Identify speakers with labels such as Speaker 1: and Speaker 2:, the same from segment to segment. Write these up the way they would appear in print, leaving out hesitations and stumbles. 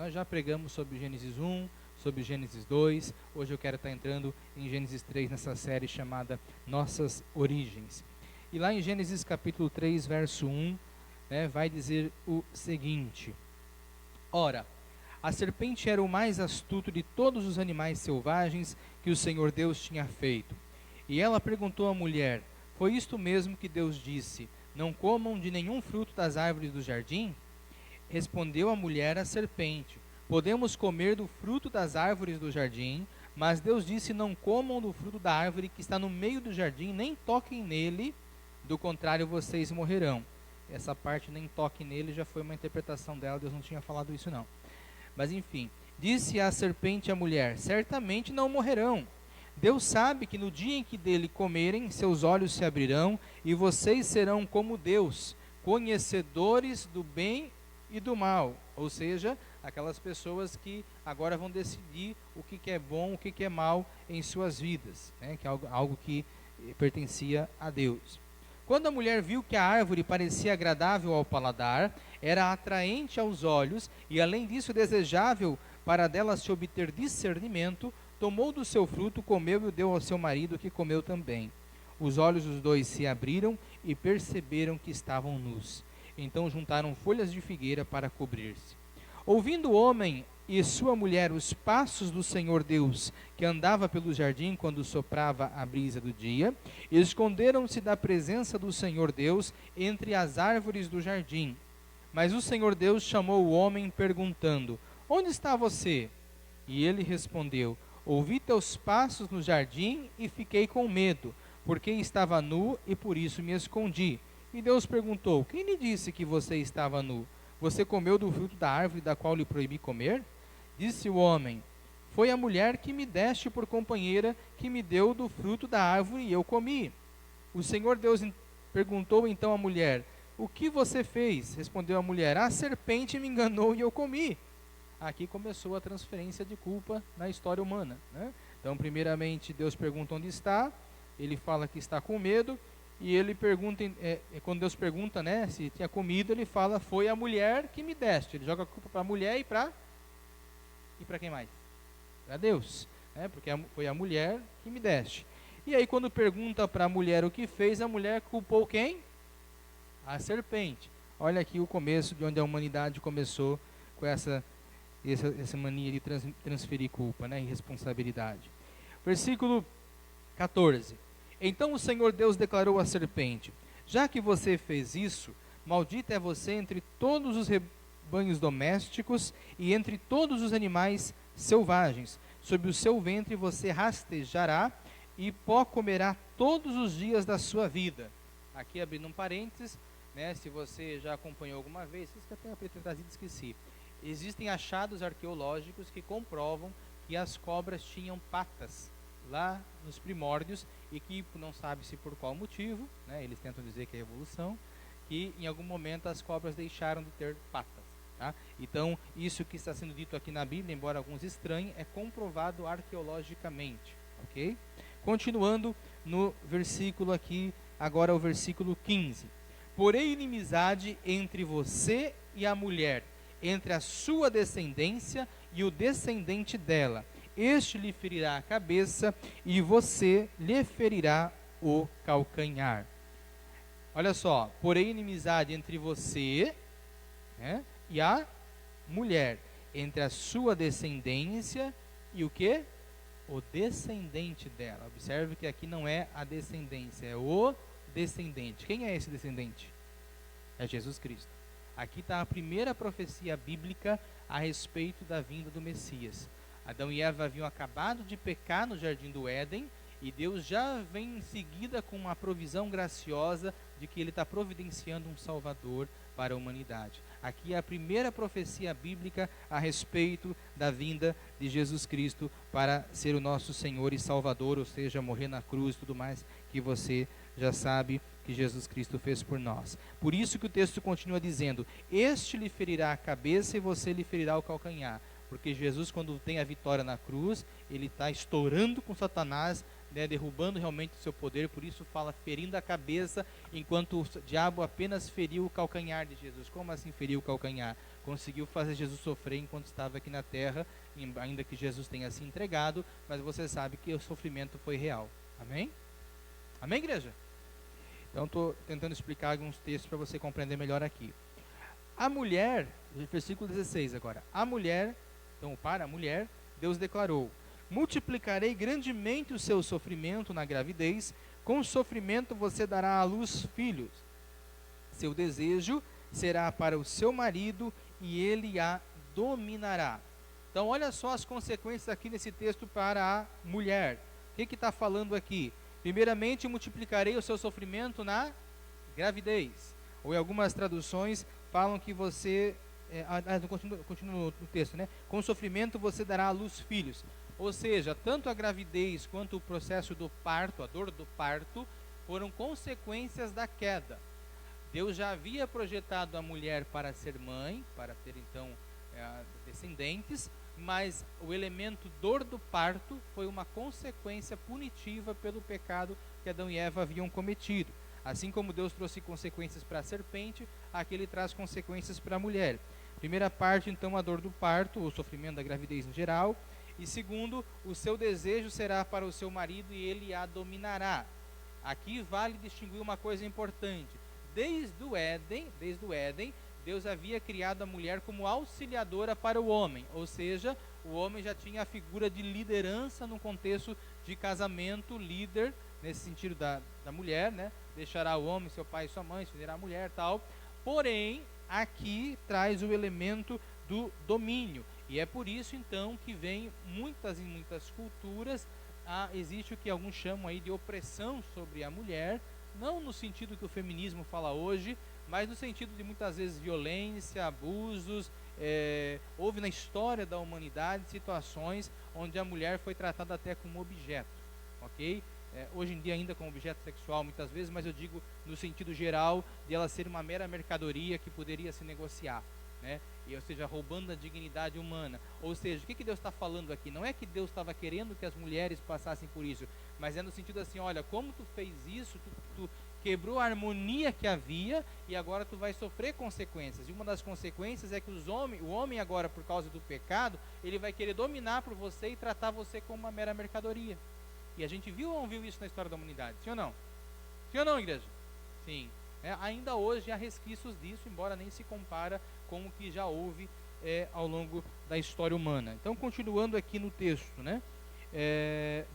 Speaker 1: Nós já pregamos sobre Gênesis 1, sobre Gênesis 2, hoje eu quero estar entrando em Gênesis 3, nessa série chamada Nossas Origens. E lá em Gênesis capítulo 3, verso 1, vai dizer o seguinte: Ora, a serpente era o mais astuto de todos os animais selvagens que o Senhor Deus tinha feito. E ela perguntou à mulher: Foi isto mesmo que Deus disse: Não comam de nenhum fruto das árvores do jardim? Respondeu a mulher à serpente: Podemos comer do fruto das árvores do jardim, mas Deus disse: Não comam do fruto da árvore que está no meio do jardim, nem toquem nele, do contrário vocês morrerão. Essa parte, nem toque nele, já foi uma interpretação dela, Deus não tinha falado isso não. Mas enfim, disse a serpente à mulher: Certamente não morrerão. Deus sabe que no dia em que dele comerem, seus olhos se abrirão, e vocês serão como Deus, conhecedores do bem e do mal. Ou seja, aquelas pessoas que agora vão decidir o que é bom, o que é mal em suas vidas, que é algo que pertencia a Deus. Quando a mulher viu que a árvore parecia agradável ao paladar, era atraente aos olhos e além disso desejável para dela se obter discernimento, tomou do seu fruto, comeu e o deu ao seu marido, que comeu também. Os olhos dos dois se abriram e perceberam que estavam nus. Então juntaram folhas de figueira para cobrir-se. Ouvindo o homem e sua mulher os passos do Senhor Deus, que andava pelo jardim quando soprava a brisa do dia, esconderam-se da presença do Senhor Deus entre as árvores do jardim. Mas o Senhor Deus chamou o homem, perguntando: Onde está você? E ele respondeu: Ouvi teus passos no jardim e fiquei com medo, porque estava nu e por isso me escondi. E Deus perguntou: Quem lhe disse que você estava nu? Você comeu do fruto da árvore da qual lhe proibi comer? Disse o homem: Foi a mulher que me deste por companheira, que me deu do fruto da árvore e eu comi. O Senhor Deus perguntou então à mulher: O que você fez? Respondeu a mulher: A serpente me enganou e eu comi. Aqui começou a transferência de culpa na história humana, Então, primeiramente, Deus pergunta onde está, ele fala que está com medo, e ele pergunta, quando Deus pergunta, se tinha comido, ele fala: Foi a mulher que me deste. Ele joga a culpa para a mulher e para quem mais? Para Deus, porque foi a mulher que me deste. E aí, quando pergunta para a mulher o que fez, a mulher culpou quem? A serpente. Olha aqui o começo de onde a humanidade começou com essa mania de transferir culpa, e responsabilidade. Versículo 14. Então o Senhor Deus declarou à serpente: Já que você fez isso, maldita é você entre todos os rebanhos domésticos e entre todos os animais selvagens. Sob o seu ventre você rastejará e pó comerá todos os dias da sua vida. Aqui abrindo um parênteses, se você já acompanhou alguma vez, isso que eu tenho trazido, esqueci. Existem achados arqueológicos que comprovam que as cobras tinham patas lá nos primórdios e que não sabe-se por qual motivo, eles tentam dizer que é evolução, que em algum momento as cobras deixaram de ter patas. Então, isso que está sendo dito aqui na Bíblia, embora alguns estranhem, é comprovado arqueologicamente. Ok? Continuando no versículo aqui, agora o versículo 15. Porém inimizade entre você e a mulher, entre a sua descendência e o descendente dela. Este lhe ferirá a cabeça e você lhe ferirá o calcanhar. Olha só, porém inimizade entre você e a mulher, entre a sua descendência e o quê? O descendente dela. Observe que aqui não é a descendência, é o descendente. Quem é esse descendente? É Jesus Cristo. Aqui está a primeira profecia bíblica a respeito da vinda do Messias. Adão e Eva haviam acabado de pecar no jardim do Éden, e Deus já vem em seguida com uma provisão graciosa de que Ele está providenciando um Salvador para a humanidade. Aqui é a primeira profecia bíblica a respeito da vinda de Jesus Cristo para ser o nosso Senhor e Salvador, ou seja, morrer na cruz e tudo mais que você já sabe que Jesus Cristo fez por nós. Por isso que o texto continua dizendo: Este lhe ferirá a cabeça e você lhe ferirá o calcanhar. Porque Jesus, quando tem a vitória na cruz, ele está estourando com Satanás, né, derrubando realmente o seu poder, por isso fala ferindo a cabeça, enquanto o diabo apenas feriu o calcanhar de Jesus. Como assim feriu o calcanhar? Conseguiu fazer Jesus sofrer enquanto estava aqui na terra, ainda que Jesus tenha se entregado, mas você sabe que o sofrimento foi real. Amém? Amém, igreja? Então estou tentando explicar alguns textos para você compreender melhor aqui. A mulher, versículo 16 agora, então para a mulher, Deus declarou: multiplicarei grandemente o seu sofrimento na gravidez, com sofrimento você dará à luz filhos. Seu desejo será para o seu marido e ele a dominará. Então olha só as consequências aqui nesse texto para a mulher. O que está falando aqui? Primeiramente, multiplicarei o seu sofrimento na gravidez. Ou em algumas traduções falam que você, continua no texto, né? Com sofrimento você dará à luz filhos. Ou seja, tanto a gravidez quanto o processo do parto, a dor do parto, foram consequências da queda. Deus já havia projetado a mulher para ser mãe, para ter então descendentes, mas o elemento dor do parto foi uma consequência punitiva pelo pecado que Adão e Eva haviam cometido. Assim como Deus trouxe consequências para a serpente, aqui ele traz consequências para a mulher. Primeira parte, então, a dor do parto, o sofrimento da gravidez em geral. E segundo, o seu desejo será para o seu marido e ele a dominará. Aqui vale distinguir uma coisa importante. Desde o Éden, Deus havia criado a mulher como auxiliadora para o homem, ou seja, o homem já tinha a figura de liderança no contexto de casamento, líder, nesse sentido da mulher, né? Deixará o homem, seu pai e sua mãe, se unirá a mulher, tal. Porém, aqui traz o elemento do domínio, e é por isso então que vem muitas culturas, existe o que alguns chamam aí de opressão sobre a mulher, não no sentido que o feminismo fala hoje, mas no sentido de muitas vezes violência, abusos. Houve na história da humanidade situações onde a mulher foi tratada até como objeto, ok? Hoje em dia ainda como objeto sexual muitas vezes, mas eu digo no sentido geral de ela ser uma mera mercadoria que poderia se negociar, né? Ou seja, roubando a dignidade humana. Ou seja, o que Deus está falando aqui? Não é que Deus estava querendo que as mulheres passassem por isso, mas é no sentido assim, olha, como tu fez isso, tu quebrou a harmonia que havia e agora tu vai sofrer consequências. E uma das consequências é que o homem agora, por causa do pecado, ele vai querer dominar por você e tratar você como uma mera mercadoria. E a gente viu ou não viu isso na história da humanidade? Sim ou não? Sim ou não, igreja? Sim. Ainda hoje há resquícios disso, embora nem se compara com o que já houve ao longo da história humana. Então, continuando aqui no texto, né?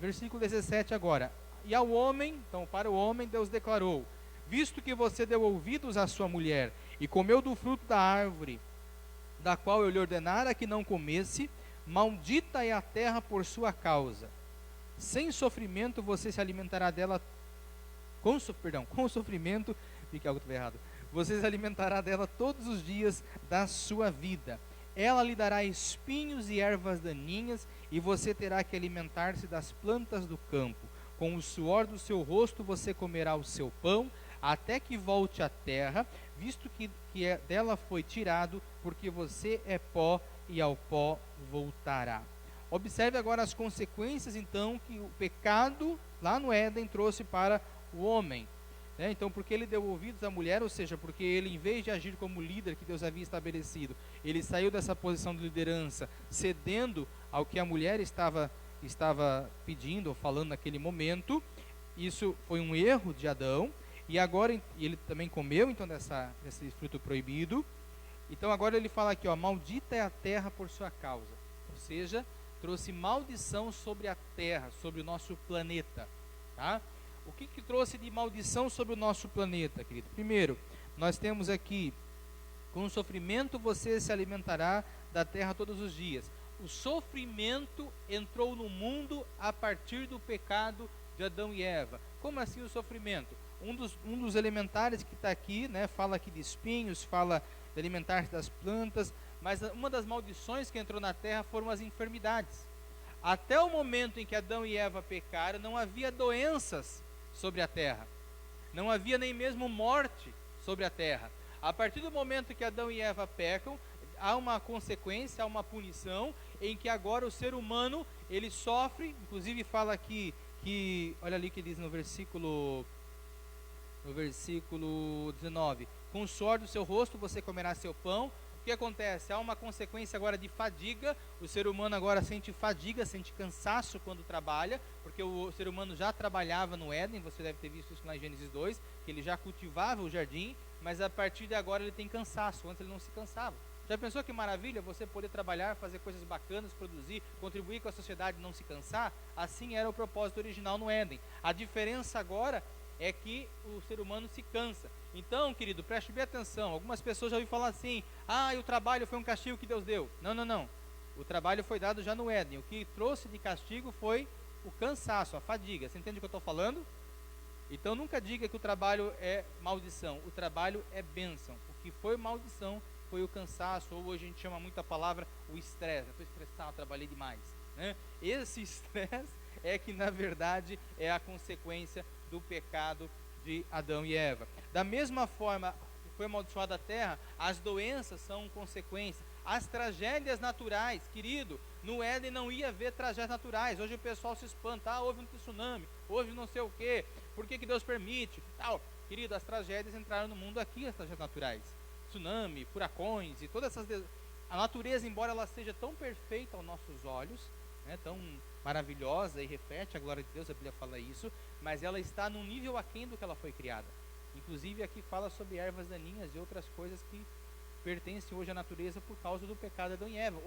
Speaker 1: Versículo 17 agora. E ao homem, então para o homem, Deus declarou: visto que você deu ouvidos à sua mulher e comeu do fruto da árvore, da qual eu lhe ordenara que não comesse, maldita é a terra por sua causa. Sem sofrimento você se alimentará dela, com sofrimento, fique algo errado, você se alimentará dela todos os dias da sua vida. Ela lhe dará espinhos e ervas daninhas, e você terá que alimentar-se das plantas do campo. Com o suor do seu rosto você comerá o seu pão, até que volte à terra, visto que dela foi tirado, porque você é pó e ao pó voltará. Observe agora as consequências, então, que o pecado lá no Éden trouxe para o homem. Então, porque ele deu ouvidos à mulher, ou seja, porque ele, em vez de agir como líder que Deus havia estabelecido, ele saiu dessa posição de liderança, cedendo ao que a mulher estava pedindo ou falando naquele momento. Isso foi um erro de Adão, e agora ele também comeu então desse fruto proibido. Então agora ele fala aqui, maldita é a terra por sua causa, ou seja, trouxe maldição sobre a terra, sobre o nosso planeta, tá? O que trouxe de maldição sobre o nosso planeta, querido? Primeiro, nós temos aqui, com o sofrimento você se alimentará da terra todos os dias. O sofrimento entrou no mundo a partir do pecado de Adão e Eva. Como assim o sofrimento? Um dos elementares que está aqui, né, fala aqui de espinhos, fala de alimentar-se das plantas, mas uma das maldições que entrou na terra foram as enfermidades. Até o momento em que Adão e Eva pecaram, não havia doenças sobre a terra, não havia nem mesmo morte sobre a terra. A partir do momento que Adão e Eva pecam, há uma consequência, há uma punição, em que agora o ser humano, ele sofre, inclusive fala aqui que, olha ali que diz no versículo 19: com o suor do seu rosto você comerá seu pão. O que acontece? Há uma consequência agora de fadiga. O ser humano agora sente fadiga, sente cansaço quando trabalha, porque o ser humano já trabalhava no Éden. Você deve ter visto isso lá em Gênesis 2, que ele já cultivava o jardim, mas a partir de agora ele tem cansaço. Antes ele não se cansava. Já pensou que maravilha você poder trabalhar, fazer coisas bacanas, produzir, contribuir com a sociedade e não se cansar? Assim era o propósito original no Éden. A diferença agora é que o ser humano se cansa. Então, querido, preste bem atenção. Algumas pessoas já ouviram falar assim: ah, o trabalho foi um castigo que Deus deu. Não, não, não. O trabalho foi dado já no Éden. O que trouxe de castigo foi o cansaço, a fadiga. Você entende o que eu estou falando? Então, nunca diga que o trabalho é maldição. O trabalho é bênção. O que foi maldição foi o cansaço, ou hoje a gente chama muito a palavra o estresse. Estou estressado, trabalhei demais, né? Esse estresse é que, na verdade, é a consequência do pecado de Adão e Eva. Da mesma forma que foi amaldiçoada a terra, as doenças são consequência. As tragédias naturais, querido, no Éden não ia haver tragédias naturais. Hoje o pessoal se espanta: houve um tsunami, houve não sei o quê, por que Deus permite? Tal. Querido, as tragédias entraram no mundo aqui, as tragédias naturais. Tsunami, furacões e todas essas... A natureza, embora ela seja tão perfeita aos nossos olhos, né, tão maravilhosa e reflete a glória de Deus, a Bíblia fala isso, mas ela está num nível aquém do que ela foi criada. Inclusive aqui fala sobre ervas daninhas e outras coisas que pertencem hoje à natureza por causa do pecado de Adão e Eva.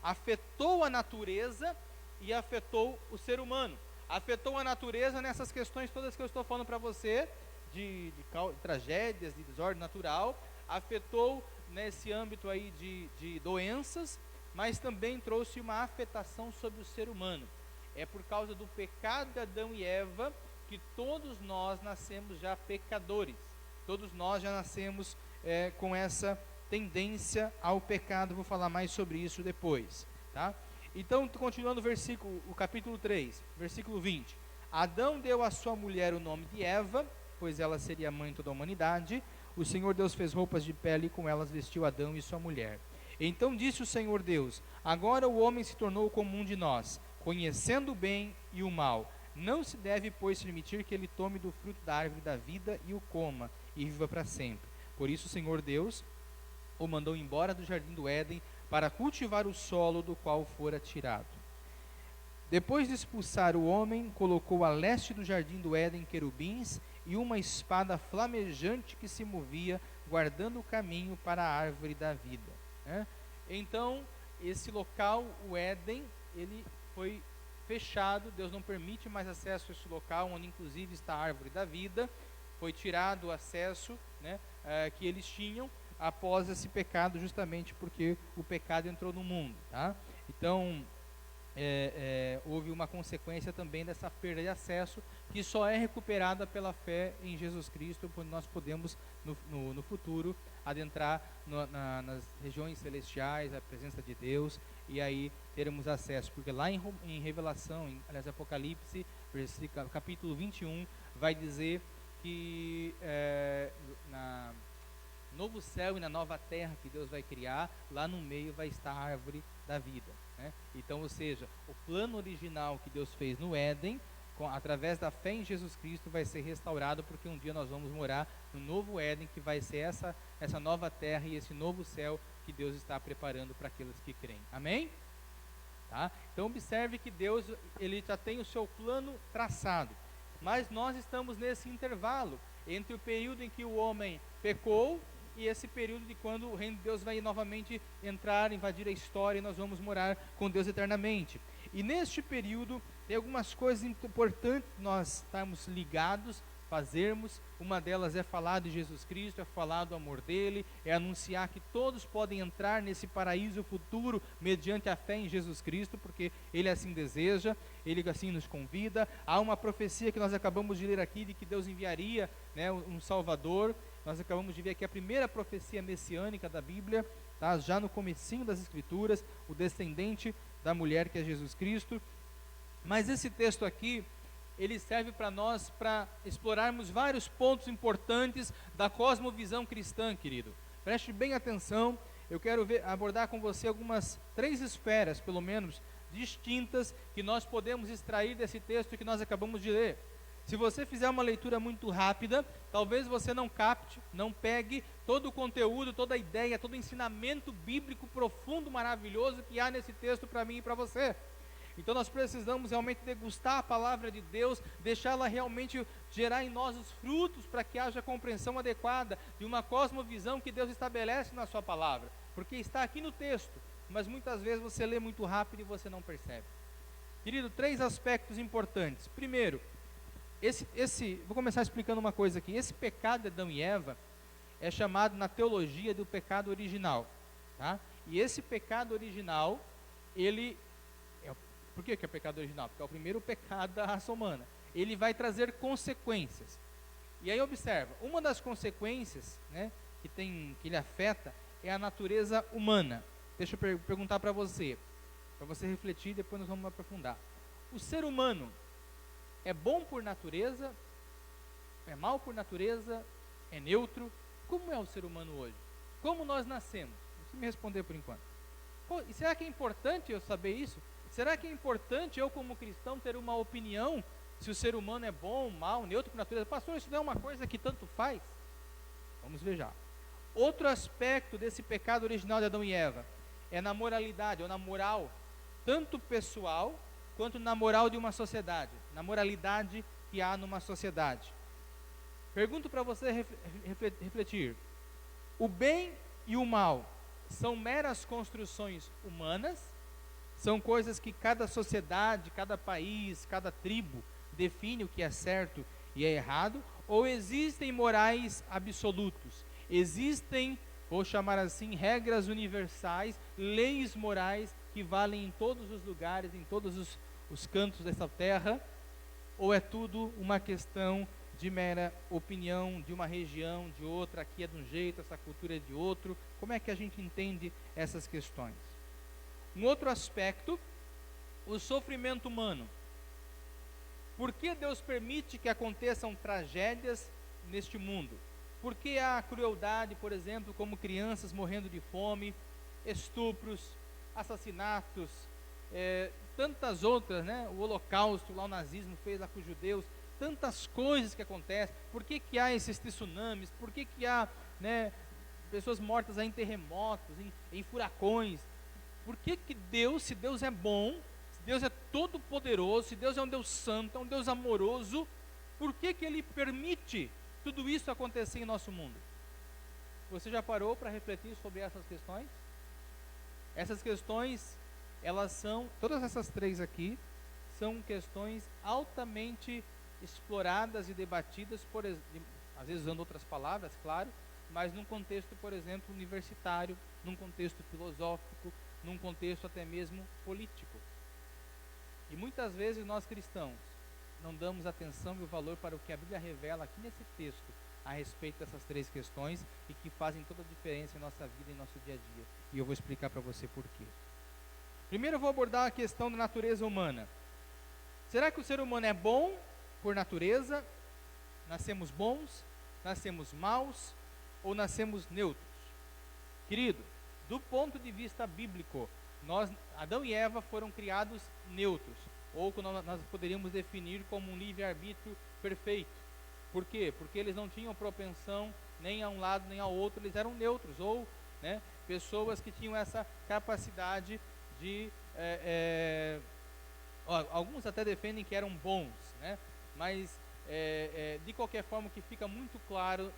Speaker 1: Afetou a natureza e afetou o ser humano. Afetou a natureza nessas questões todas que eu estou falando para você, de tragédias, de desordem natural. Afetou nesse âmbito aí de doenças, mas também trouxe uma afetação sobre o ser humano. É por causa do pecado de Adão e Eva que todos nós nascemos já pecadores. Todos nós já nascemos com essa tendência ao pecado. Vou falar mais sobre isso depois, tá? Então, continuando o capítulo 3, versículo 20. Adão deu à sua mulher o nome de Eva, pois ela seria a mãe de toda a humanidade. O Senhor Deus fez roupas de pele e com elas vestiu Adão e sua mulher. Então disse o Senhor Deus: agora o homem se tornou como um de nós, conhecendo o bem e o mal. Não se deve, pois, permitir que ele tome do fruto da árvore da vida e o coma, e viva para sempre. Por isso o Senhor Deus o mandou embora do jardim do Éden, para cultivar o solo do qual fora tirado. Depois de expulsar o homem, colocou a leste do jardim do Éden querubins e uma espada flamejante que se movia, guardando o caminho para a árvore da vida. Então, esse local, o Éden, ele foi fechado. Deus não permite mais acesso a esse local, onde inclusive está a árvore da vida. Foi tirado o acesso, que eles tinham após esse pecado, justamente porque o pecado entrou no mundo, tá? Então, houve uma consequência também dessa perda de acesso, que só é recuperada pela fé em Jesus Cristo, quando nós podemos no futuro adentrar nas regiões celestiais, a presença de Deus, e aí teremos acesso, porque lá em Revelação, aliás, Apocalipse, capítulo 21, vai dizer que no novo céu e na nova terra que Deus vai criar, lá no meio vai estar a árvore da vida. Então, ou seja, o plano original que Deus fez no Éden, através da fé em Jesus Cristo, vai ser restaurado, porque um dia nós vamos morar no novo Éden, que vai ser essa nova terra e esse novo céu que Deus está preparando para aqueles que creem. Amém? Tá? Então observe que Deus, ele já tem o seu plano traçado, mas nós estamos nesse intervalo entre o período em que o homem pecou e esse período de quando o reino de Deus vai novamente entrar, invadir a história, e nós vamos morar com Deus eternamente. E neste período tem algumas coisas importantes nós estarmos ligados, fazermos. Uma delas é falar de Jesus Cristo, é falar do amor dele, é anunciar que todos podem entrar nesse paraíso futuro mediante a fé em Jesus Cristo, porque ele assim deseja, ele assim nos convida. Há uma profecia que nós acabamos de ler aqui, de que Deus enviaria, um Salvador. Nós acabamos de ver aqui a primeira profecia messiânica da Bíblia, tá? Já no comecinho das Escrituras, o descendente da mulher, que é Jesus Cristo. Mas esse texto aqui, ele serve para nós, para explorarmos vários pontos importantes da cosmovisão cristã, querido. Preste bem atenção. Eu quero abordar com você algumas 3 esferas, pelo menos, distintas que nós podemos extrair desse texto que nós acabamos de ler. Se você fizer uma leitura muito rápida, talvez você não capte, não pegue todo o conteúdo, toda a ideia, todo o ensinamento bíblico profundo, maravilhoso que há nesse texto para mim e para você. Então nós precisamos realmente degustar a palavra de Deus, deixá-la realmente gerar em nós os frutos para que haja compreensão adequada de uma cosmovisão que Deus estabelece na sua palavra, porque está aqui no texto, mas muitas vezes você lê muito rápido e você não percebe. Querido, 3 aspectos importantes. Primeiro, vou começar explicando uma coisa aqui. Esse pecado de Adão e Eva é chamado na teologia do pecado original, tá? E esse pecado original, por que é pecado original? Porque é o primeiro pecado da raça humana. Ele vai trazer consequências. E aí observa, uma das consequências, né, que ele afeta é a natureza humana. Deixa eu perguntar para você refletir, depois nós vamos aprofundar. O ser humano é bom por natureza? É mal por natureza? É neutro? Como é o ser humano hoje? Como nós nascemos? Não precisa me responder por enquanto. E será que é importante eu saber isso? Será que é importante eu, como cristão, ter uma opinião se o ser humano é bom, mal, neutro por natureza? Pastor, isso não é uma coisa que tanto faz? Vamos ver já. Outro aspecto desse pecado original de Adão e Eva é na moralidade, ou na moral, tanto pessoal quanto na moral de uma sociedade, na moralidade que há numa sociedade. Pergunto para você refletir: o bem e o mal são meras construções humanas? São coisas que cada sociedade, cada país, cada tribo define o que é certo e é errado? Ou existem morais absolutos? Existem, vou chamar assim, regras universais, leis morais que valem em todos os lugares, em todos os cantos dessa terra? Ou é tudo uma questão de mera opinião de uma região, de outra, aqui é de um jeito, essa cultura é de outro? Como é que a gente entende essas questões? Um outro aspecto, o sofrimento humano. Por que Deus permite que aconteçam tragédias neste mundo? Por que há crueldade, por exemplo, como crianças morrendo de fome, estupros, assassinatos, tantas outras, né? O Holocausto, lá o nazismo fez lá com os judeus, tantas coisas que acontecem. Por que há esses tsunamis? Por que há, né, pessoas mortas em terremotos, em furacões? Por que Deus, se Deus é bom, se Deus é todo poderoso, se Deus é um Deus santo, é um Deus amoroso, por que Ele permite tudo isso acontecer em nosso mundo? Você já parou para refletir sobre essas questões? Essas questões, todas essas 3 aqui, são questões altamente exploradas e debatidas, às vezes usando outras palavras, claro, mas num contexto, por exemplo, universitário, num contexto filosófico, num contexto até mesmo político. E muitas vezes nós cristãos não damos atenção e o valor para o que a Bíblia revela aqui nesse texto a respeito dessas 3 questões e que fazem toda a diferença em nossa vida e em nosso dia a dia. E eu vou explicar para você por quê. Primeiro eu vou abordar a questão da natureza humana. Será que o ser humano é bom por natureza? Nascemos bons? Nascemos maus? Ou nascemos neutros? Querido, do ponto de vista bíblico, Adão e Eva foram criados neutros, ou que nós poderíamos definir como um livre-arbítrio perfeito. Por quê? Porque eles não tinham propensão nem a um lado nem ao outro, eles eram neutros, ou, né, pessoas que tinham essa capacidade de... alguns até defendem que eram bons, né, mas de qualquer forma o que fica muito claro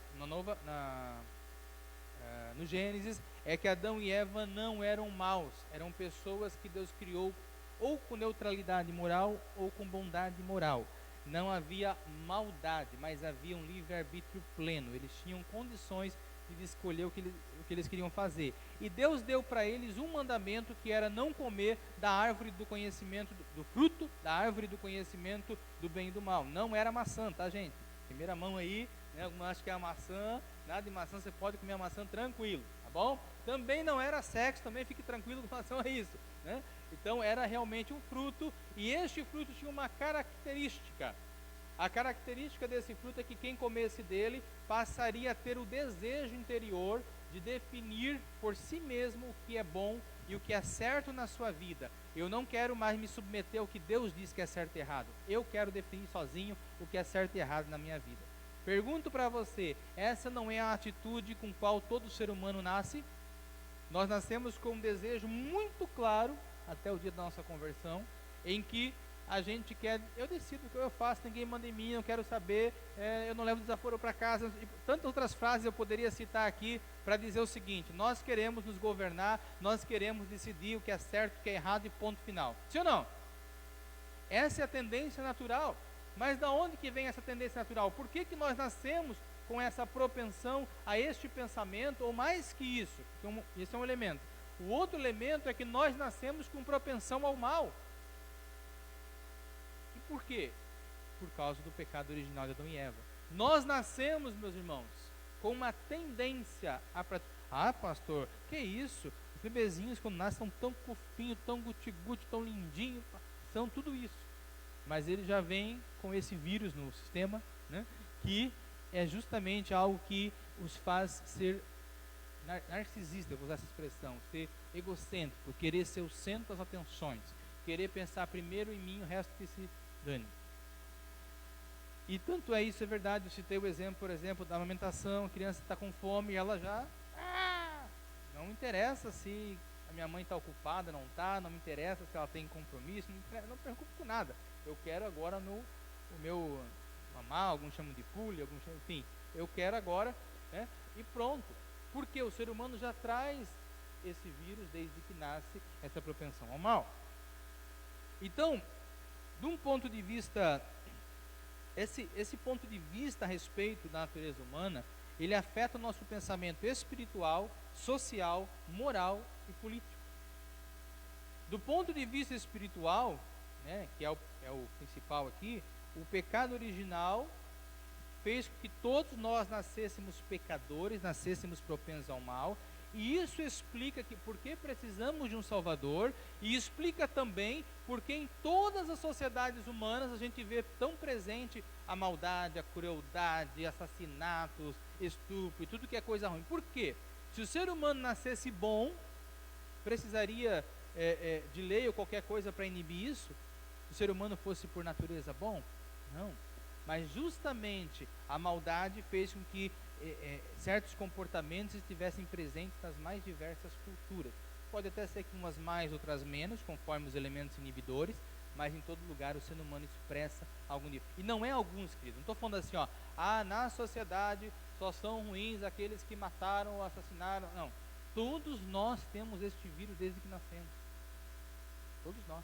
Speaker 1: no Gênesis é que Adão e Eva não eram maus, eram pessoas que Deus criou ou com neutralidade moral ou com bondade moral. Não havia maldade, mas havia um livre-arbítrio pleno. Eles tinham condições de escolher o que eles queriam fazer. E Deus deu para eles um mandamento, que era não comer da árvore do conhecimento, do fruto da árvore do conhecimento do bem e do mal. Não era maçã, tá, gente? Primeira mão aí, né? Alguns acham que é a maçã, nada de maçã, você pode comer a maçã tranquilo, tá bom? Também não era sexo, também fique tranquilo com relação a isso, né? Então era realmente um fruto, e este fruto tinha uma característica. A característica desse fruto é que quem comesse dele passaria a ter o desejo interior de definir por si mesmo o que é bom e o que é certo na sua vida. Eu não quero mais me submeter ao que Deus diz que é certo e errado. Eu quero definir sozinho o que é certo e errado na minha vida. Pergunto para você, essa não é a atitude com qual todo ser humano nasce? Nós nascemos com um desejo muito claro, até o dia da nossa conversão, em que a gente quer, eu decido o que eu faço, ninguém manda em mim, eu quero saber, eu não levo desaforo para casa, e tantas outras frases eu poderia citar aqui para dizer o seguinte: nós queremos nos governar, nós queremos decidir o que é certo, o que é errado e ponto final. Sim ou não? Essa é a tendência natural. Mas da onde que vem essa tendência natural? Por que que nós nascemos com essa propensão a este pensamento, ou mais que isso? Esse é um elemento. O outro elemento é que nós nascemos com propensão ao mal. E por quê? Por causa do pecado original de Adão e Eva. Nós nascemos, meus irmãos, com uma tendência a praticar. Ah, pastor, que isso? Os bebezinhos quando nascem são tão fofinhos, tão guti-guti, tão lindinhos, são tudo isso. Mas ele já vem com esse vírus no sistema, né, que é justamente algo que os faz ser narcisista, vou usar essa expressão, ser egocêntrico, querer ser o centro das atenções, querer pensar primeiro em mim, o resto que se dane. E tanto é isso, é verdade. Eu citei o exemplo, por exemplo, da amamentação. A criança está com fome e ela já não me interessa se a minha mãe está ocupada, não está, não me interessa se ela tem compromisso, não me preocupo com nada. Eu quero agora o meu mamar, alguns chamam de pule, alguns chamam, enfim, eu quero agora, né, e pronto. Porque o ser humano já traz esse vírus desde que nasce, essa propensão ao mal. Então, de um ponto de vista, esse ponto de vista a respeito da natureza humana, ele afeta o nosso pensamento espiritual, social, moral e político. Do ponto de vista espiritual, né, que é o principal aqui, o pecado original fez com que todos nós nascêssemos pecadores, nascêssemos propensos ao mal, e isso explica por que precisamos de um Salvador, e explica também porque em todas as sociedades humanas a gente vê tão presente a maldade, a crueldade, assassinatos, estupro e tudo que é coisa ruim. Por quê? Se o ser humano nascesse bom, precisaria de lei ou qualquer coisa para inibir isso? Se o ser humano fosse por natureza bom? Não. Mas justamente a maldade fez com que certos comportamentos estivessem presentes nas mais diversas culturas. Pode até ser que umas mais, outras menos, conforme os elementos inibidores, mas em todo lugar o ser humano expressa algum nível. E não é alguns, queridos, não estou falando assim, na sociedade só são ruins aqueles que mataram ou assassinaram. Não, todos nós temos este vírus desde que nascemos. Todos nós.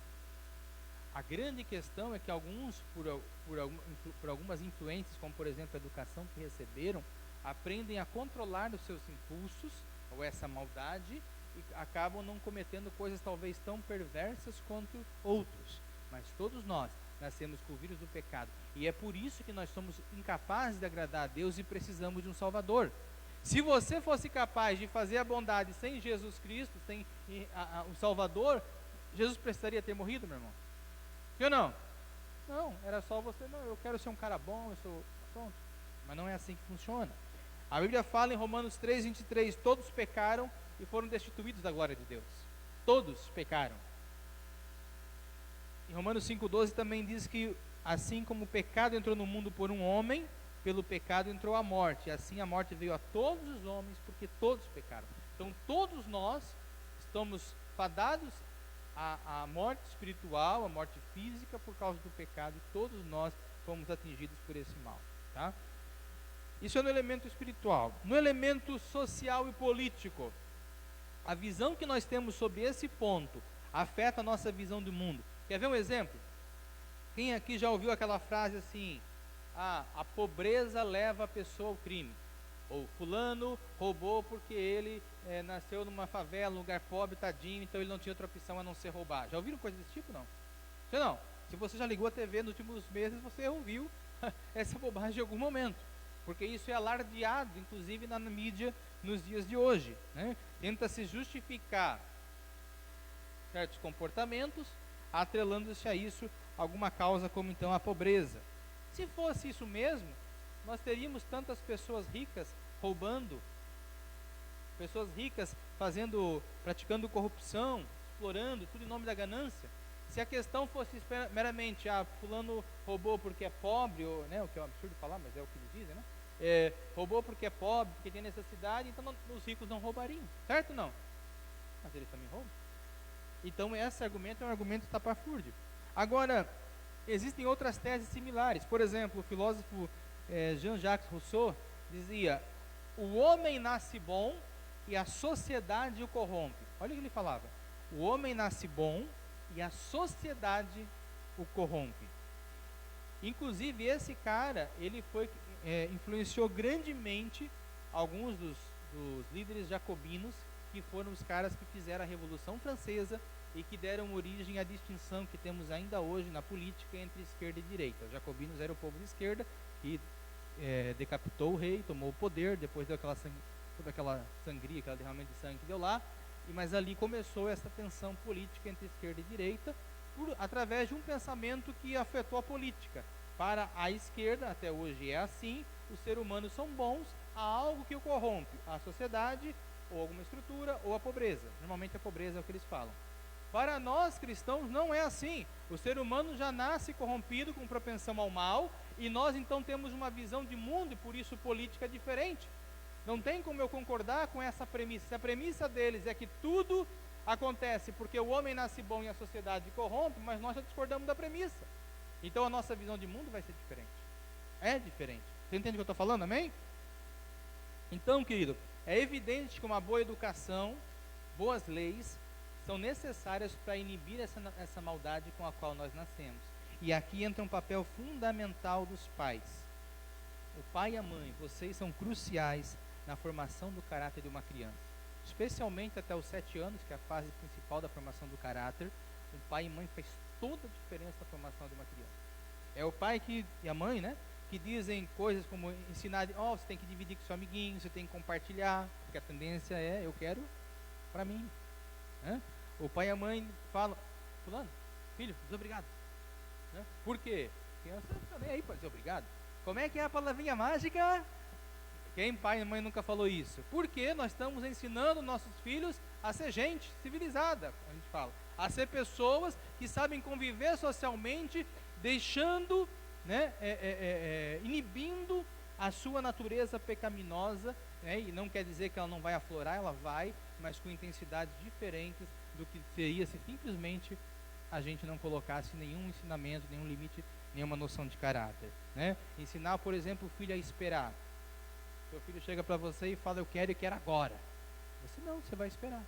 Speaker 1: A grande questão é que alguns, por algumas influências, como por exemplo a educação que receberam, aprendem a controlar os seus impulsos, ou essa maldade, e acabam não cometendo coisas talvez tão perversas quanto outros. Mas todos nós nascemos com o vírus do pecado, e é por isso que nós somos incapazes de agradar a Deus e precisamos de um Salvador. Se você fosse capaz de fazer a bondade sem Jesus Cristo, sem o Salvador, Jesus precisaria ter morrido, meu irmão? Sim ou não? Não, era só você, não, eu quero ser um cara bom, eu sou, pronto. Mas não é assim que funciona. A Bíblia fala em Romanos 3:23, todos pecaram e foram destituídos da glória de Deus. Todos pecaram. Em Romanos 5:12 também diz que assim como o pecado entrou no mundo por um homem, pelo pecado entrou a morte. E assim a morte veio a todos os homens, porque todos pecaram. Então todos nós estamos fadados à morte espiritual, à morte física por causa do pecado, e todos nós fomos atingidos por esse mal, tá? Isso é no elemento espiritual. No elemento social e político, a visão que nós temos sobre esse ponto afeta a nossa visão do mundo. Quer ver um exemplo? Quem aqui já ouviu aquela frase assim: a pobreza leva a pessoa ao crime? Ou fulano roubou porque ele nasceu numa favela, um lugar pobre, tadinho, então ele não tinha outra opção a não ser roubar. Já ouviram coisa desse tipo? Não? Se não, se você já ligou a TV nos últimos meses, você ouviu essa bobagem em algum momento, porque isso é alardeado, inclusive na mídia, nos dias de hoje, né? Tenta-se justificar certos comportamentos, atrelando-se a isso alguma causa como então a pobreza. Se fosse isso mesmo, nós teríamos tantas pessoas ricas roubando pessoas ricas praticando corrupção, explorando, tudo em nome da ganância. Se a questão fosse meramente, fulano roubou porque é pobre, ou, né, o que é um absurdo falar, mas é o que eles dizem, né? Roubou porque é pobre, porque tem necessidade, então os ricos não roubariam, certo ou não? Mas eles também roubam. Então esse argumento é um argumento estapafúrdio. Agora, existem outras teses similares. Por exemplo, o filósofo Jean-Jacques Rousseau dizia: o homem nasce bom e a sociedade o corrompe. Olha o que ele falava: o homem nasce bom e a sociedade o corrompe. Inclusive esse cara, ele influenciou grandemente alguns dos líderes jacobinos, que foram os caras que fizeram a Revolução Francesa e que deram origem à distinção que temos ainda hoje na política entre esquerda e direita. Os jacobinos eram o povo de esquerda que decapitou o rei, tomou o poder, depois deu toda aquela sangria, aquele derramamento de sangue que deu lá, mas ali começou essa tensão política entre esquerda e direita, através de um pensamento que afetou a política. Para a esquerda, até hoje é assim, os seres humanos são bons, há algo que o corrompe, a sociedade, ou alguma estrutura, ou a pobreza. Normalmente a pobreza é o que eles falam. Para nós cristãos não é assim. O ser humano já nasce corrompido, com propensão ao mal, e nós então temos uma visão de mundo, e por isso política diferente. Não tem como eu concordar com essa premissa. Se a premissa deles é que tudo acontece porque o homem nasce bom e a sociedade corrompe, mas nós já discordamos da premissa. Então a nossa visão de mundo vai ser diferente. É diferente. Você entende o que eu estou falando, amém? Então, querido, é evidente que uma boa educação, boas leis, são necessárias para inibir essa maldade com a qual nós nascemos. E aqui entra um papel fundamental dos pais. O pai e a mãe, vocês são cruciais na formação do caráter de uma criança. Especialmente até os 7 anos, que é a fase principal da formação do caráter. O pai e mãe faz toda a diferença na formação de uma criança. É o pai e a mãe, né, que dizem coisas como ensinar, você tem que dividir com seu amiguinho, você tem que compartilhar, porque a tendência é, eu quero para mim. Né? O pai e a mãe falam: fulano, filho, diz obrigado. Né? Por quê? A criança não está nem aí para dizer obrigado. Como é que é a palavrinha mágica? Quem pai e mãe nunca falou isso? Porque nós estamos ensinando nossos filhos a ser gente civilizada, a gente fala, a ser pessoas que sabem conviver socialmente, deixando, né, inibindo a sua natureza pecaminosa, né, e não quer dizer que ela não vai aflorar, ela vai, mas com intensidades diferentes do que seria se simplesmente a gente não colocasse nenhum ensinamento, nenhum limite, nenhuma noção de caráter. Né? Ensinar, por exemplo, o filho a esperar. Seu filho chega para você e fala: eu quero agora. Você vai esperar.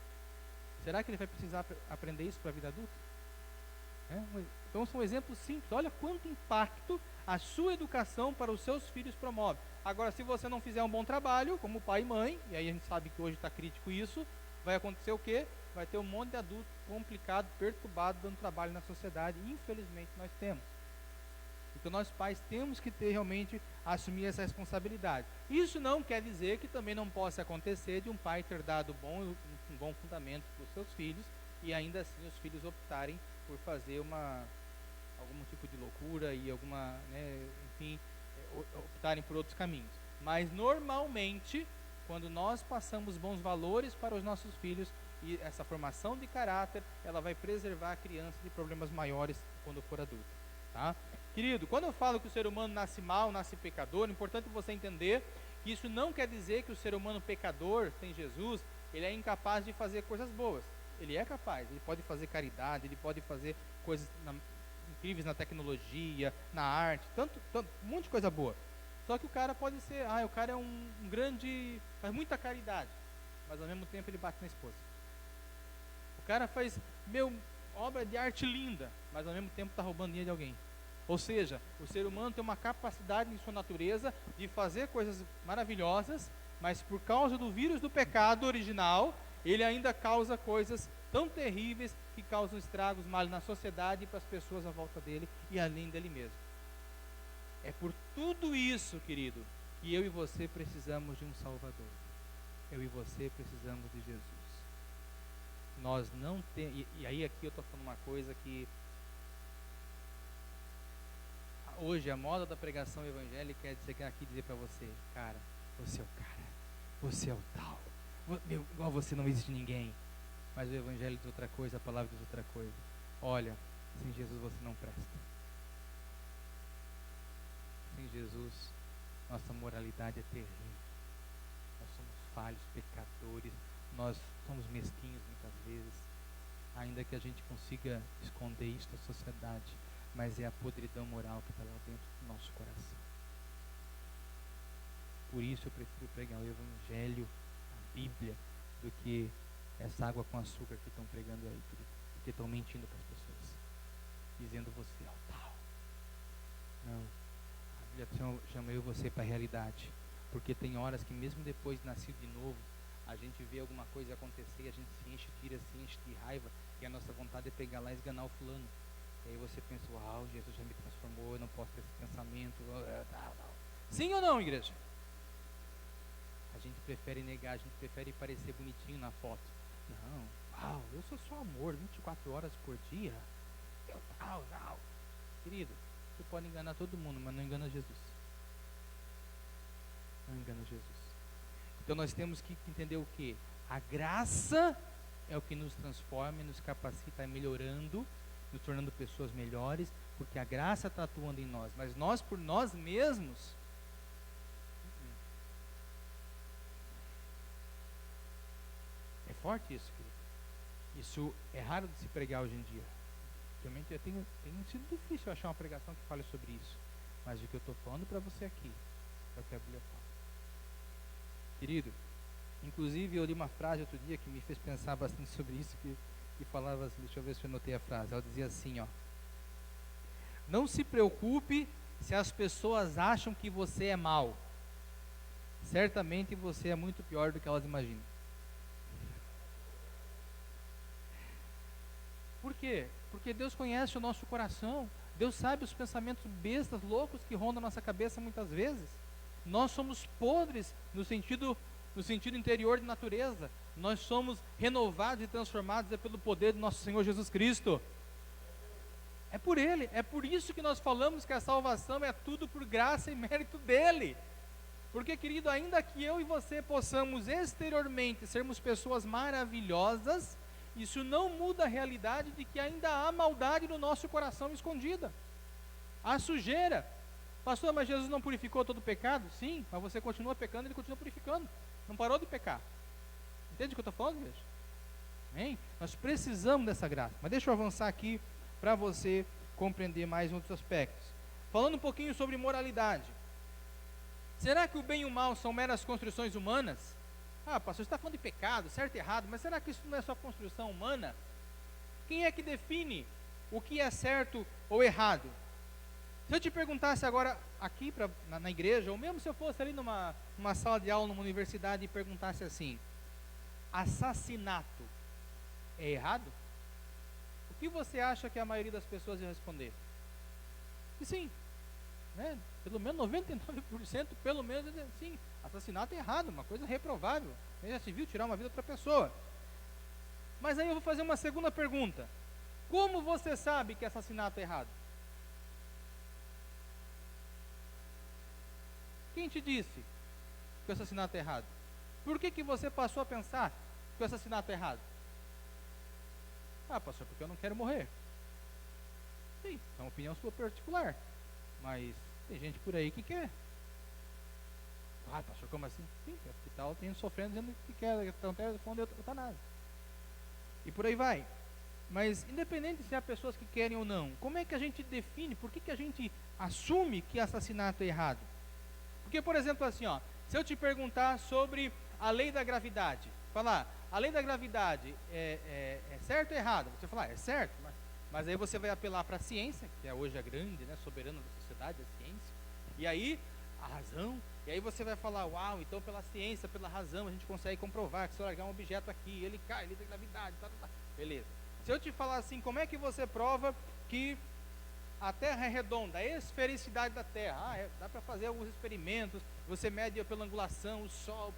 Speaker 1: Será que ele vai precisar aprender isso para a vida adulta? Então são exemplos simples. Olha quanto impacto a sua educação para os seus filhos promove. Agora, se você não fizer um bom trabalho, como pai e mãe, e aí a gente sabe que hoje está crítico isso, vai acontecer o quê? Vai ter um monte de adulto complicado, perturbado, dando trabalho na sociedade. Infelizmente nós temos. Então nós pais temos que ter realmente assumir essa responsabilidade. Isso não quer dizer que também não possa acontecer de um pai ter dado um bom fundamento para os seus filhos e ainda assim os filhos optarem por fazer algum tipo de loucura e optarem por outros caminhos. Mas normalmente, quando nós passamos bons valores para os nossos filhos, e essa formação de caráter, ela vai preservar a criança de problemas maiores quando for adulta. Tá? Querido, quando eu falo que o ser humano nasce mal, nasce pecador, é importante você entender que isso não quer dizer que o ser humano pecador, sem Jesus, ele é incapaz de fazer coisas boas. Ele é capaz, ele pode fazer caridade, ele pode fazer coisas incríveis na tecnologia, na arte, tanto, um monte de coisa boa. Só que o cara pode ser, o cara é um grande, faz muita caridade, mas ao mesmo tempo ele bate na esposa. O cara faz, obra de arte linda, mas ao mesmo tempo está roubando dinheiro de alguém. Ou seja, o ser humano tem uma capacidade em sua natureza de fazer coisas maravilhosas, mas por causa do vírus do pecado original, ele ainda causa coisas tão terríveis que causam estragos, mal na sociedade e para as pessoas à volta dele e além dele mesmo. É por tudo isso, querido, que eu e você precisamos de um Salvador. Eu e você precisamos de Jesus. Nós não temos, e aí aqui eu estou falando uma coisa que hoje a moda da pregação evangélica é dizer para você: cara, você é o cara, você é o tal, Meu, igual você não existe ninguém. Mas o evangelho diz outra coisa, a palavra diz outra coisa. Olha, sem Jesus você não presta. Sem Jesus, nossa moralidade é terrível. Nós somos falhos, pecadores, nós somos mesquinhos muitas vezes. Ainda que a gente consiga esconder isso da sociedade, mas é a podridão moral que está lá dentro do nosso coração. Por isso eu prefiro pregar o evangelho, a Bíblia, do que essa água com açúcar que estão pregando aí, querido. Porque estão mentindo para as pessoas, dizendo você é o tal. Não, a Bíblia chama eu e você para a realidade. Porque tem horas que mesmo depois de nascido de novo, a gente vê alguma coisa acontecer, a gente se enche de ira, se enche de raiva, e a nossa vontade é pegar lá e esganar o fulano. E aí você pensa, uau, Jesus já me transformou, eu não posso ter esse pensamento. Sim ou não, igreja? A gente prefere negar, a gente prefere parecer bonitinho na foto. Não, uau, eu sou só amor, 24 horas por dia. Não. Querido, você pode enganar todo mundo, mas não engana Jesus. Não engana Jesus. Então nós temos que entender o que? A graça é o que nos transforma, nos capacita, melhorando, nos tornando pessoas melhores, porque a graça está atuando em nós, mas nós por nós mesmos. É forte isso, querido. Isso é raro de se pregar hoje em dia. Realmente tem sido difícil achar uma pregação que fale sobre isso, mas o que eu estou falando para você aqui é o que a Bíblia fala. Querido, inclusive eu li uma frase outro dia que me fez pensar bastante sobre isso, que falava assim, deixa eu ver se eu anotei a frase, ela dizia assim, ó: não se preocupe se as pessoas acham que você é mau, certamente você é muito pior do que elas imaginam. Por quê? Porque Deus conhece o nosso coração, Deus sabe os pensamentos bestas, loucos que rondam a nossa cabeça muitas vezes. Nós somos podres no sentido interior de natureza. Nós somos renovados e transformados pelo poder do nosso Senhor Jesus Cristo. É por Ele, é por isso que nós falamos que a salvação é tudo por graça e mérito dEle. Porque, querido, ainda que eu e você possamos exteriormente sermos pessoas maravilhosas, isso não muda a realidade de que ainda há maldade no nosso coração escondida. Há sujeira. Pastor, mas Jesus não purificou todo o pecado? Sim, mas você continua pecando, Ele continua purificando. Não parou de pecar. Entende o que eu estou falando, igreja? Amém? Nós precisamos dessa graça. Mas deixa eu avançar aqui para você compreender mais outros aspectos. Falando um pouquinho sobre moralidade. Será que o bem e o mal são meras construções humanas? Ah, pastor, você está falando de pecado, certo e errado, mas será que isso não é só construção humana? Quem é que define o que é certo ou errado? Se eu te perguntasse agora aqui na igreja, ou mesmo se eu fosse ali numa sala de aula, numa universidade, e perguntasse assim: assassinato é errado? O que você acha que a maioria das pessoas ia responder? E sim, né? Pelo menos 99%, pelo menos, sim, assassinato é errado, uma coisa reprovável. Já se viu tirar uma vida de outra pessoa. Mas aí eu vou fazer uma segunda pergunta: como você sabe que assassinato é errado? Quem te disse que o assassinato é errado? Por que você passou a pensar que o assassinato é errado? Ah, pastor, porque eu não quero morrer. Sim, é uma opinião sua particular, mas tem gente por aí que quer. Ah, pastor, como assim? Sim, o hospital tem sofrendo dizendo que quer, estão até falando de eutanásia. E por aí vai. Mas independente se há pessoas que querem ou não, como é que a gente define, por que a gente assume que assassinato é errado? Porque, por exemplo, assim, ó, se eu te perguntar sobre a lei da gravidade, falar, a lei da gravidade é certo ou errado? Você falar, é certo, mas aí você vai apelar para a ciência, que é hoje a grande, né, soberana da sociedade, a ciência, e aí a razão, e aí você vai falar, uau, então pela ciência, pela razão, a gente consegue comprovar que se eu largar um objeto aqui, ele cai, lei da gravidade, beleza. Se eu te falar assim, como é que você prova que a Terra é redonda, a esfericidade da Terra? Dá para fazer alguns experimentos, você mede pela angulação, o Sol,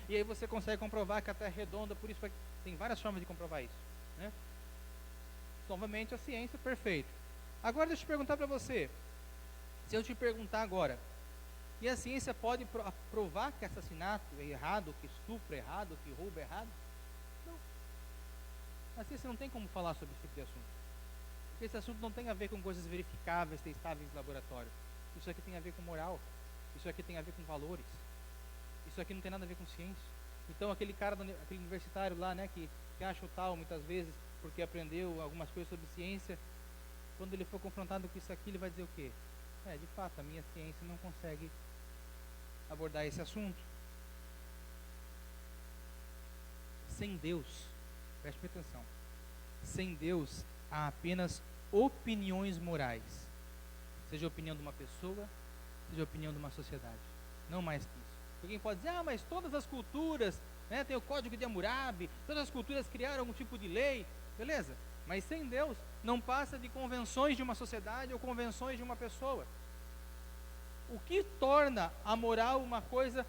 Speaker 1: e aí você consegue comprovar que a Terra é redonda, por isso tem várias formas de comprovar isso, né? Novamente a ciência, perfeito. Agora deixa eu perguntar para você, se eu te perguntar agora, E a ciência pode provar que assassinato é errado, que estupro é errado, que roubo é errado? Não. A ciência não tem como falar sobre esse tipo de assunto. Porque esse assunto não tem a ver com coisas verificáveis, testáveis em laboratório. Isso aqui tem a ver com moral. Isso aqui tem a ver com valores. Isso aqui não tem nada a ver com ciência. Então aquele cara, aquele universitário lá, né, que acha o tal muitas vezes porque aprendeu algumas coisas sobre ciência, quando ele for confrontado com isso aqui, ele vai dizer o quê? De fato, a minha ciência não consegue abordar esse assunto. Sem Deus, preste atenção, sem Deus há apenas opiniões morais, seja a opinião de uma pessoa, seja a opinião de uma sociedade, não mais que isso. Alguém pode dizer, mas todas as culturas, né, tem o Código de Hammurabi, todas as culturas criaram algum tipo de lei, beleza, mas sem Deus não passa de convenções de uma sociedade ou convenções de uma pessoa. O que torna a moral uma coisa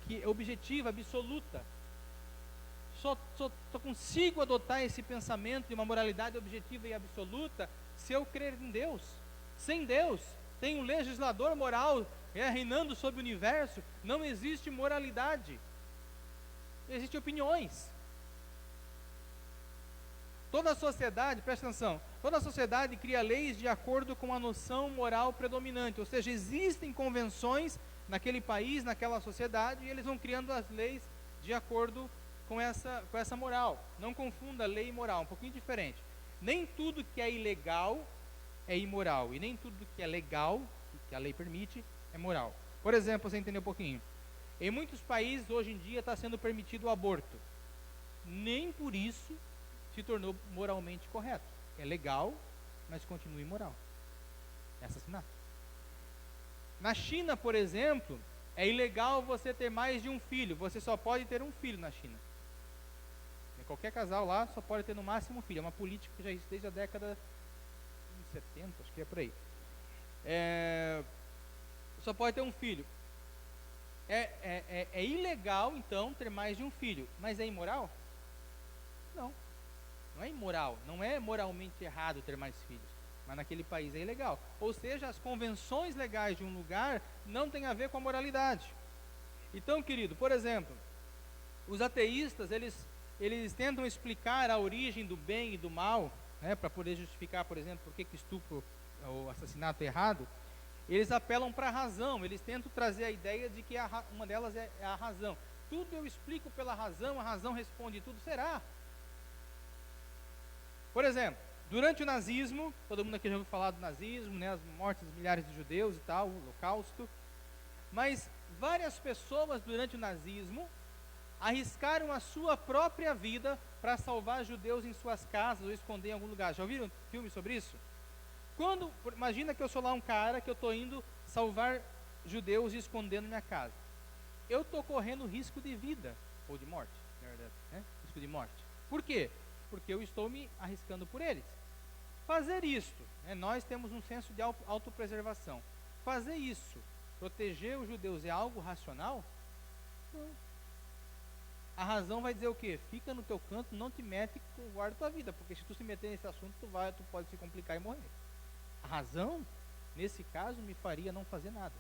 Speaker 1: que é objetiva, absoluta? Só consigo adotar esse pensamento de uma moralidade objetiva e absoluta se eu crer em Deus. Sem Deus, tem um legislador moral reinando sobre o universo, não existe moralidade, existem opiniões. Toda a sociedade, presta atenção, toda a sociedade cria leis de acordo com a noção moral predominante, ou seja, existem convenções naquele país, naquela sociedade, e eles vão criando as leis de acordo com essa moral. Não confunda lei e moral, um pouquinho diferente. Nem tudo que é ilegal é imoral, e nem tudo que é legal, que a lei permite, é moral. Por exemplo, você entender um pouquinho, em muitos países hoje em dia está sendo permitido o aborto, nem por isso se tornou moralmente correto. É legal, mas continua imoral. É assassinato. Na China, por exemplo, é ilegal você ter mais de um filho. Você só pode ter um filho na China. Qualquer casal lá só pode ter no máximo um filho. É uma política que já existe desde a década de 70, acho que é por aí. Só pode ter um filho. É ilegal, então, ter mais de um filho. Mas é imoral? Não. Não é imoral, não é moralmente errado ter mais filhos, mas naquele país é ilegal. Ou seja, as convenções legais de um lugar não têm a ver com a moralidade. Então, querido, por exemplo, os ateístas, eles tentam explicar a origem do bem e do mal, né, para poder justificar, por exemplo, por que estupro ou assassinato é errado. Eles apelam para a razão, eles tentam trazer a ideia de que uma delas é a razão. Tudo eu explico pela razão, a razão responde tudo. Será? Por exemplo, durante o nazismo, todo mundo aqui já ouviu falar do nazismo, né, as mortes de milhares de judeus e tal, o holocausto, mas várias pessoas durante o nazismo arriscaram a sua própria vida para salvar judeus em suas casas ou esconder em algum lugar. Já ouviram filme sobre isso? Imagina que eu sou lá um cara que eu estou indo salvar judeus e escondendo minha casa. Eu estou correndo risco de vida, ou de morte, na verdade, né? Risco de morte. Por quê? Porque eu estou me arriscando por eles. Fazer isto, né, nós temos um senso de autopreservação. Fazer isso, proteger os judeus, é algo racional? Não. A razão vai dizer o quê? Fica no teu canto, não te mete, guarda tua vida, porque se tu se meter nesse assunto, tu pode se complicar e morrer. A razão, nesse caso, me faria não fazer nada.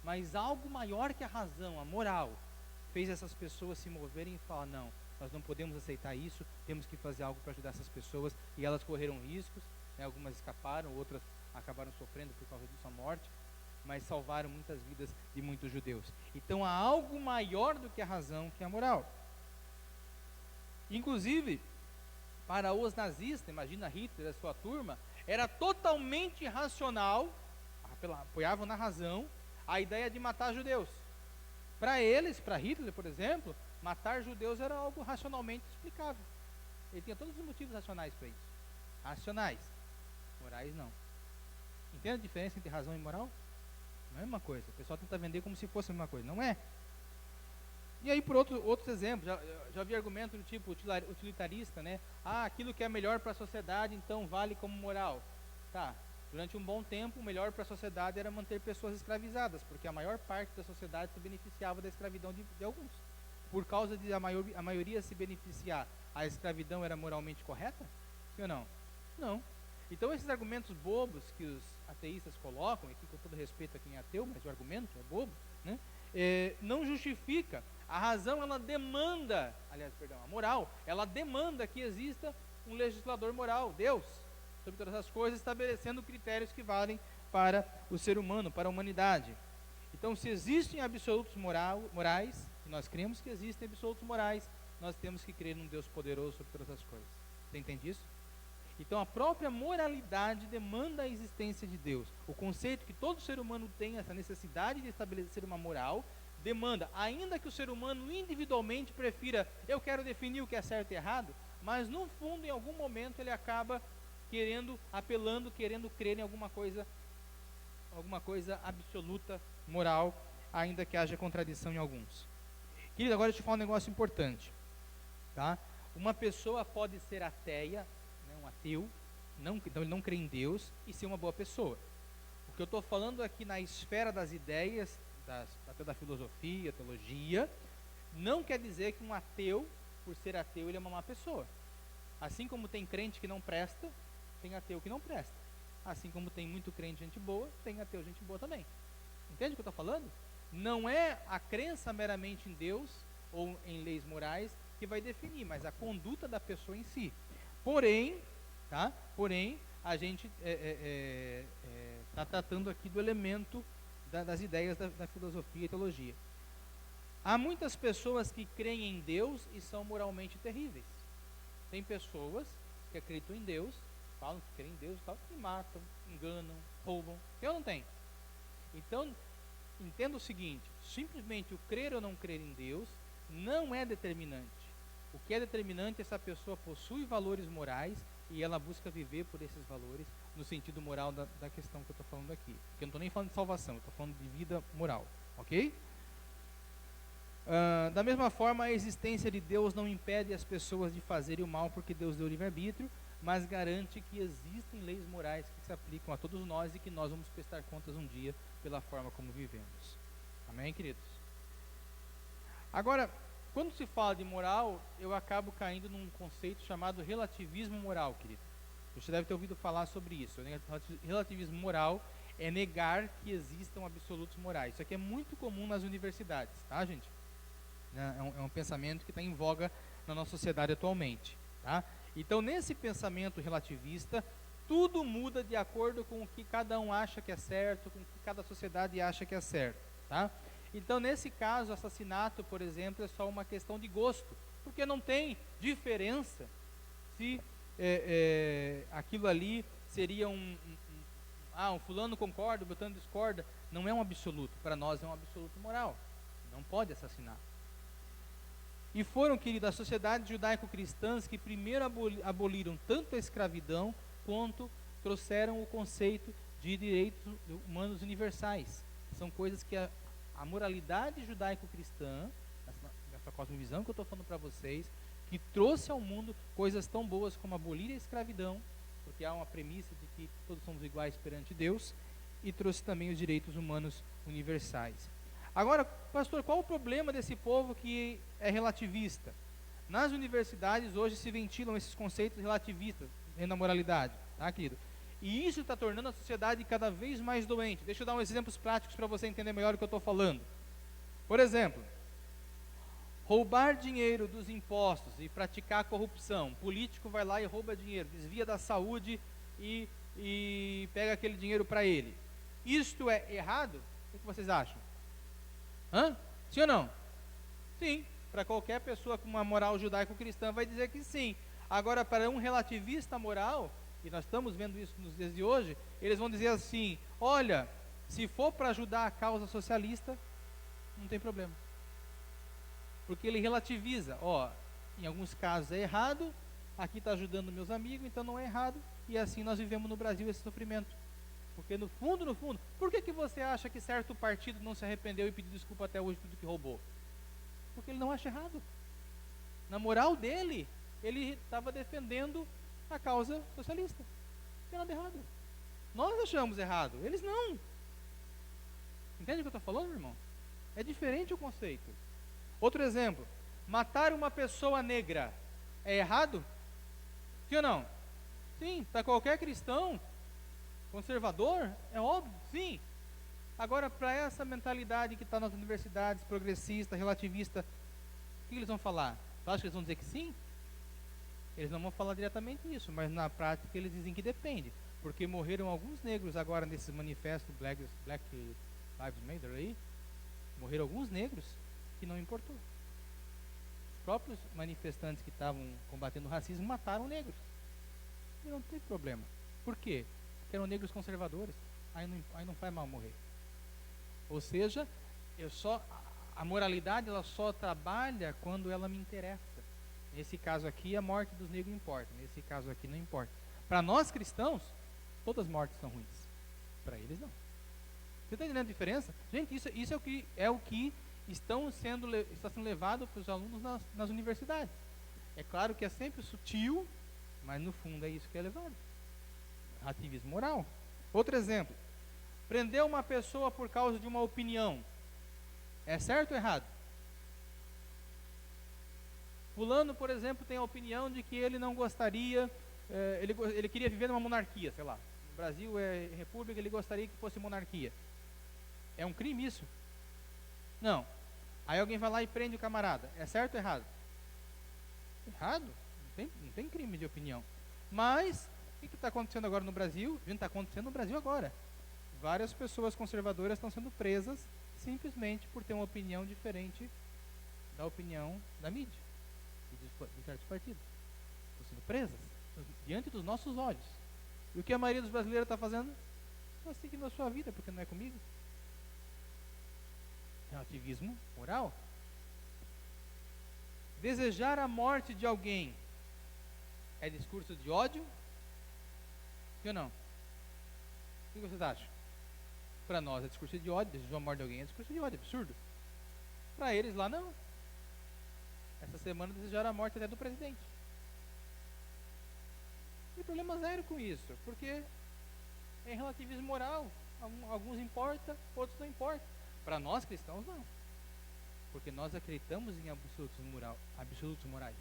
Speaker 1: Mas algo maior que a razão, a moral, fez essas pessoas se moverem e falar, não, nós não podemos aceitar isso, temos que fazer algo para ajudar essas pessoas, e elas correram riscos, né, algumas escaparam, outras acabaram sofrendo por causa disso a morte, mas salvaram muitas vidas de muitos judeus. Então há algo maior do que a razão, que é a moral. Inclusive, para os nazistas, imagina Hitler e a sua turma, era totalmente irracional, apoiavam na razão, a ideia de matar judeus. Para eles, para Hitler, por exemplo, matar judeus era algo racionalmente explicável. Ele tinha todos os motivos racionais para isso. Racionais. Morais não. Entende a diferença entre razão e moral? Não é a mesma coisa. O pessoal tenta vender como se fosse a mesma coisa. Não é. E aí, por outros exemplos, já vi argumento do tipo utilitarista, né? Aquilo que é melhor para a sociedade, então vale como moral. Tá. Durante um bom tempo, o melhor para a sociedade era manter pessoas escravizadas, porque a maior parte da sociedade se beneficiava da escravidão de alguns. Por causa de a maioria se beneficiar, a escravidão era moralmente correta? Sim ou não? Não. Então esses argumentos bobos que os ateístas colocam, aqui com todo respeito a quem é ateu, mas o argumento é bobo, né? Não justifica. A razão, ela demanda, aliás, perdão, a moral, ela demanda que exista um legislador moral, Deus, sobre todas as coisas, estabelecendo critérios que valem para o ser humano, para a humanidade. Então, se existem absolutos morais, e nós cremos que existem absolutos morais, nós temos que crer num Deus poderoso sobre todas as coisas. Você entende isso? Então, a própria moralidade demanda a existência de Deus. O conceito que todo ser humano tem, essa necessidade de estabelecer uma moral, demanda, ainda que o ser humano individualmente prefira, eu quero definir o que é certo e errado, mas no fundo, em algum momento, ele acaba apelando, querendo crer em alguma coisa absoluta, moral, ainda que haja contradição em alguns. Querido, agora deixa eu falar um negócio importante, tá? Uma pessoa pode ser ateia, né, um ateu, então ele não crê em Deus, e ser uma boa pessoa. O que eu estou falando aqui na esfera das ideias, até da filosofia, teologia, não quer dizer que um ateu, por ser ateu, ele é uma má pessoa. Assim como tem crente que não presta, tem ateu que não presta. Assim como tem muito crente gente boa, tem ateu gente boa também. Entende o que eu estou falando? Não é a crença meramente em Deus ou em leis morais que vai definir, mas a conduta da pessoa em si. Porém, a gente está tratando aqui do elemento das ideias da filosofia e teologia. Há muitas pessoas que creem em Deus e são moralmente terríveis. Tem pessoas que acreditam em Deus, falam que creem em Deus e tal, e matam, enganam, roubam. Eu não tenho. Então, entenda o seguinte: simplesmente o crer ou não crer em Deus não é determinante. O que é determinante é se a pessoa possui valores morais e ela busca viver por esses valores no sentido moral da questão que eu estou falando aqui. Porque eu não estou nem falando de salvação, eu estou falando de vida moral, ok? Da mesma forma, a existência de Deus não impede as pessoas de fazerem o mal, porque Deus deu livre-arbítrio, mas garante que existem leis morais que se aplicam a todos nós e que nós vamos prestar contas um dia pela forma como vivemos. Amém, queridos? Agora, quando se fala de moral, eu acabo caindo num conceito chamado relativismo moral, querido. Você deve ter ouvido falar sobre isso. Relativismo moral é negar que existam absolutos morais. Isso aqui é muito comum nas universidades, tá, gente? É um pensamento que está em voga na nossa sociedade atualmente, tá? Então, nesse pensamento relativista, tudo muda de acordo com o que cada um acha que é certo, com o que cada sociedade acha que é certo, tá? Então, nesse caso, assassinato, por exemplo, é só uma questão de gosto, porque não tem diferença se aquilo ali seria um fulano concorda, o beltrano discorda. Não é um absoluto, para nós é um absoluto moral, não pode assassinar. E foram, queridos, as sociedades judaico-cristãs que primeiro aboliram tanto a escravidão, quanto trouxeram o conceito de direitos humanos universais. São coisas que a moralidade judaico-cristã, essa cosmovisão que eu estou falando para vocês, que trouxe ao mundo coisas tão boas como abolir a escravidão, porque há uma premissa de que todos somos iguais perante Deus, e trouxe também os direitos humanos universais. Agora, pastor, qual o problema desse povo que é relativista? Nas universidades hoje se ventilam esses conceitos relativistas dentro da moralidade, tá, querido? E isso está tornando a sociedade cada vez mais doente. Deixa eu dar uns exemplos práticos para você entender melhor o que eu estou falando. Por exemplo, roubar dinheiro dos impostos e praticar corrupção. O político vai lá e rouba dinheiro, desvia da saúde e pega aquele dinheiro para ele. Isto é errado? O que vocês acham? Sim ou não? Sim. Para qualquer pessoa com uma moral judaico-cristã vai dizer que sim. Agora, para um relativista moral, e nós estamos vendo isso nos dias de hoje, eles vão dizer assim: olha, se for para ajudar a causa socialista, não tem problema. Porque ele relativiza, em alguns casos é errado, aqui está ajudando meus amigos, então não é errado, e assim nós vivemos no Brasil esse sofrimento. Porque no fundo, por que você acha que certo partido não se arrependeu e pediu desculpa até hoje por tudo que roubou? Porque ele não acha errado. Na moral dele, ele estava defendendo a causa socialista. Não tem nada errado. Nós achamos errado, eles não. Entende o que eu estou falando, irmão? É diferente o conceito. Outro exemplo: matar uma pessoa negra é errado? Sim ou não? Sim, para qualquer cristão conservador, é óbvio, sim. Agora, para essa mentalidade que está nas universidades, progressista, relativista, o que eles vão falar? Tu acha que eles vão dizer que sim? Eles não vão falar diretamente isso, mas na prática eles dizem que depende. Porque morreram alguns negros agora nesses manifestos Black Lives Matter aí. Morreram alguns negros que não importou. Os próprios manifestantes que estavam combatendo o racismo mataram negros. E não teve problema. Por quê? Porque eram negros conservadores. Aí não faz mal morrer. Ou seja, a moralidade ela só trabalha quando ela me interessa. Nesse caso aqui, a morte dos negros importa. Nesse caso aqui, não importa. Para nós cristãos, todas as mortes são ruins. Para eles, não. Você está entendendo a diferença? Gente, isso é o que está sendo levado para os alunos nas universidades. É claro que é sempre sutil, mas no fundo é isso que é levado. Ativismo moral. Outro exemplo. Prender uma pessoa por causa de uma opinião. É certo ou errado? Fulano, por exemplo, tem a opinião de que ele não gostaria, ele queria viver numa monarquia, sei lá. No Brasil é república, ele gostaria que fosse monarquia. É um crime isso? Não. Aí alguém vai lá e prende o camarada. É certo ou errado? Errado. Não tem crime de opinião. Mas, o que está acontecendo agora no Brasil? Gente, está acontecendo no Brasil agora. Várias pessoas conservadoras estão sendo presas simplesmente por ter uma opinião diferente da opinião da mídia e de certos partidos. Estão sendo presas diante dos nossos olhos. E o que a maioria dos brasileiros está fazendo? Está seguindo a sua vida, porque não é comigo. Relativismo moral. Desejar a morte de alguém é discurso de ódio? Sim ou não? O que vocês acham? Para nós é discurso de ódio, desejar a morte de alguém é discurso de ódio, absurdo. Para eles lá não. Essa semana desejaram a morte até do presidente. Tem problema zero com isso, porque é relativismo moral. Alguns importa, outros não importam. Para nós cristãos não. Porque nós acreditamos em absolutos morais.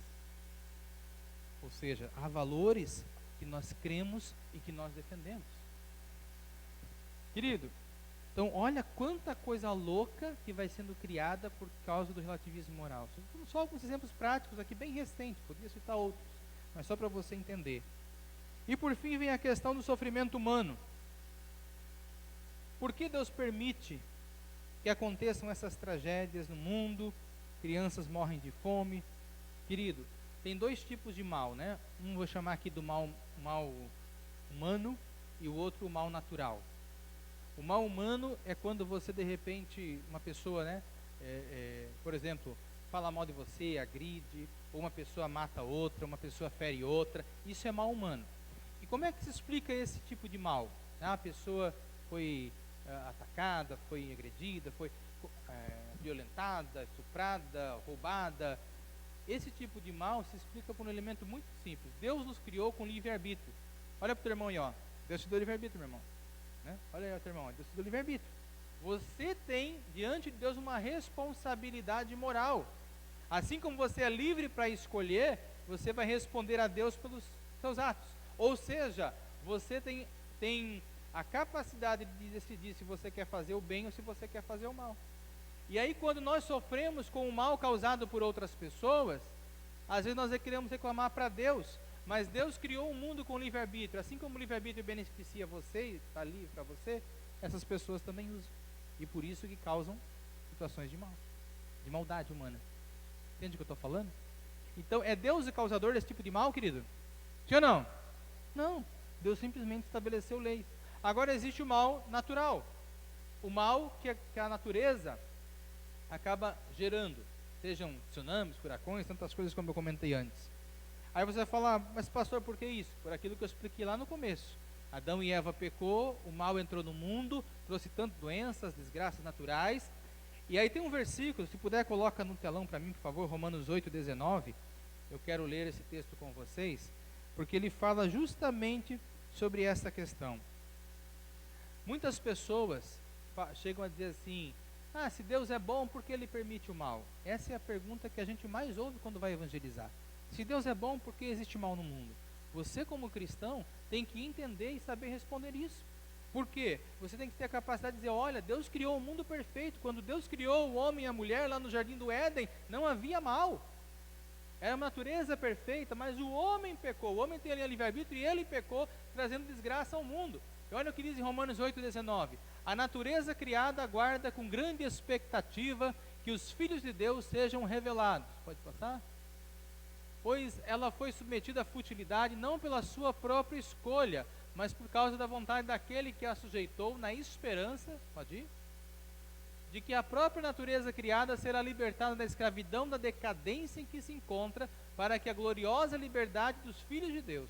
Speaker 1: Ou seja, há valores que nós cremos e que nós defendemos. Querido, então olha quanta coisa louca que vai sendo criada por causa do relativismo moral. Só alguns exemplos práticos aqui, bem recentes, podia citar outros, mas só para você entender. E por fim vem a questão do sofrimento humano. Por que Deus permite que aconteçam essas tragédias no mundo? Crianças morrem de fome. Querido, tem dois tipos de mal, né? Um vou chamar aqui do mal humano e o outro o mal natural. O mal humano é quando você de repente, uma pessoa, né? Por exemplo, fala mal de você, agride, ou uma pessoa mata outra, uma pessoa fere outra. Isso é mal humano. E como é que se explica esse tipo de mal? A pessoa foi atacada, foi agredida, foi violentada, estuprada, roubada. Esse tipo de mal se explica por um elemento muito simples. Deus nos criou com livre-arbítrio. Olha para o teu irmão aí, ó. Deus te deu livre-arbítrio, meu irmão. Né? Olha aí, teu irmão, Deus te deu livre-arbítrio. Você tem, diante de Deus, uma responsabilidade moral. Assim como você é livre para escolher, você vai responder a Deus pelos seus atos. Ou seja, você tem a capacidade de decidir se você quer fazer o bem ou se você quer fazer o mal. E aí quando nós sofremos com o mal causado por outras pessoas, às vezes nós queremos reclamar para Deus, mas Deus criou um mundo com livre-arbítrio. Assim como o livre-arbítrio beneficia você e está livre para você, essas pessoas também usam. E por isso que causam situações de mal, de maldade humana. Entende o que eu estou falando? Então, é Deus o causador desse tipo de mal, querido? Sim ou não? Não. Deus simplesmente estabeleceu leis. Agora existe o mal natural. O mal que a natureza acaba gerando. Sejam tsunamis, furacões, tantas coisas como eu comentei antes. Aí você vai falar, mas pastor, por que isso? Por aquilo que eu expliquei lá no começo. Adão e Eva pecou, o mal entrou no mundo, trouxe tantas doenças, desgraças naturais. E aí tem um versículo, se puder coloca no telão para mim, por favor, Romanos 8:19. Eu quero ler esse texto com vocês, porque ele fala justamente sobre essa questão. Muitas pessoas chegam a dizer assim, se Deus é bom, por que Ele permite o mal? Essa é a pergunta que a gente mais ouve quando vai evangelizar. Se Deus é bom, por que existe mal no mundo? Você, como cristão, tem que entender e saber responder isso. Por quê? Você tem que ter a capacidade de dizer, olha, Deus criou o mundo perfeito. Quando Deus criou o homem e a mulher lá no jardim do Éden, não havia mal. Era uma natureza perfeita, mas o homem pecou. O homem tem ali a livre-arbítrio e ele pecou, trazendo desgraça ao mundo. E olha o que diz em Romanos 8,19. A natureza criada aguarda com grande expectativa que os filhos de Deus sejam revelados. Pode passar? Pois ela foi submetida à futilidade não pela sua própria escolha, mas por causa da vontade daquele que a sujeitou, na esperança, pode ir? De que a própria natureza criada será libertada da escravidão, da decadência em que se encontra, para que a gloriosa liberdade dos filhos de Deus,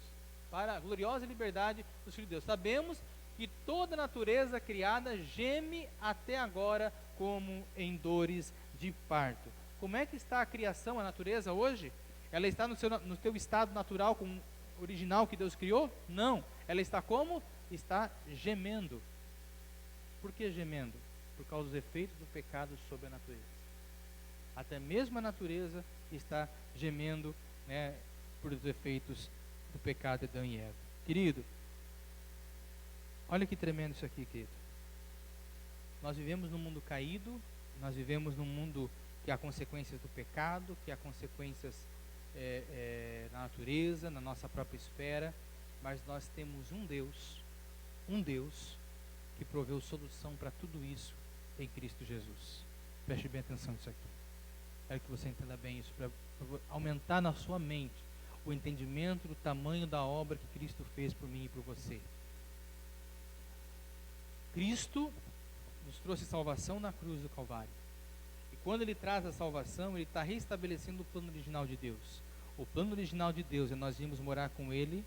Speaker 1: para a gloriosa liberdade dos filhos de Deus. Sabemos que toda a natureza criada geme até agora como em dores de parto. Como é que está a criação, a natureza hoje? Ela está no teu estado natural, original que Deus criou? Não. Ela está como? Está gemendo. Por que gemendo? Por causa dos efeitos do pecado sobre a natureza. Até mesmo a natureza está gemendo, né, por os efeitos do pecado de Adão e Eva. Querido, olha que tremendo isso aqui, querido. Nós vivemos num mundo caído, nós vivemos num mundo que há consequências do pecado, que há consequências na natureza, na nossa própria esfera, mas nós temos um Deus que proveu solução para tudo isso em Cristo Jesus. Preste bem atenção nisso aqui. Quero que você entenda bem isso, para aumentar na sua mente o entendimento do tamanho da obra que Cristo fez por mim e por você. Cristo nos trouxe salvação na cruz do Calvário. E quando Ele traz a salvação, Ele está restabelecendo o plano original de Deus. O plano original de Deus é nós irmos morar com Ele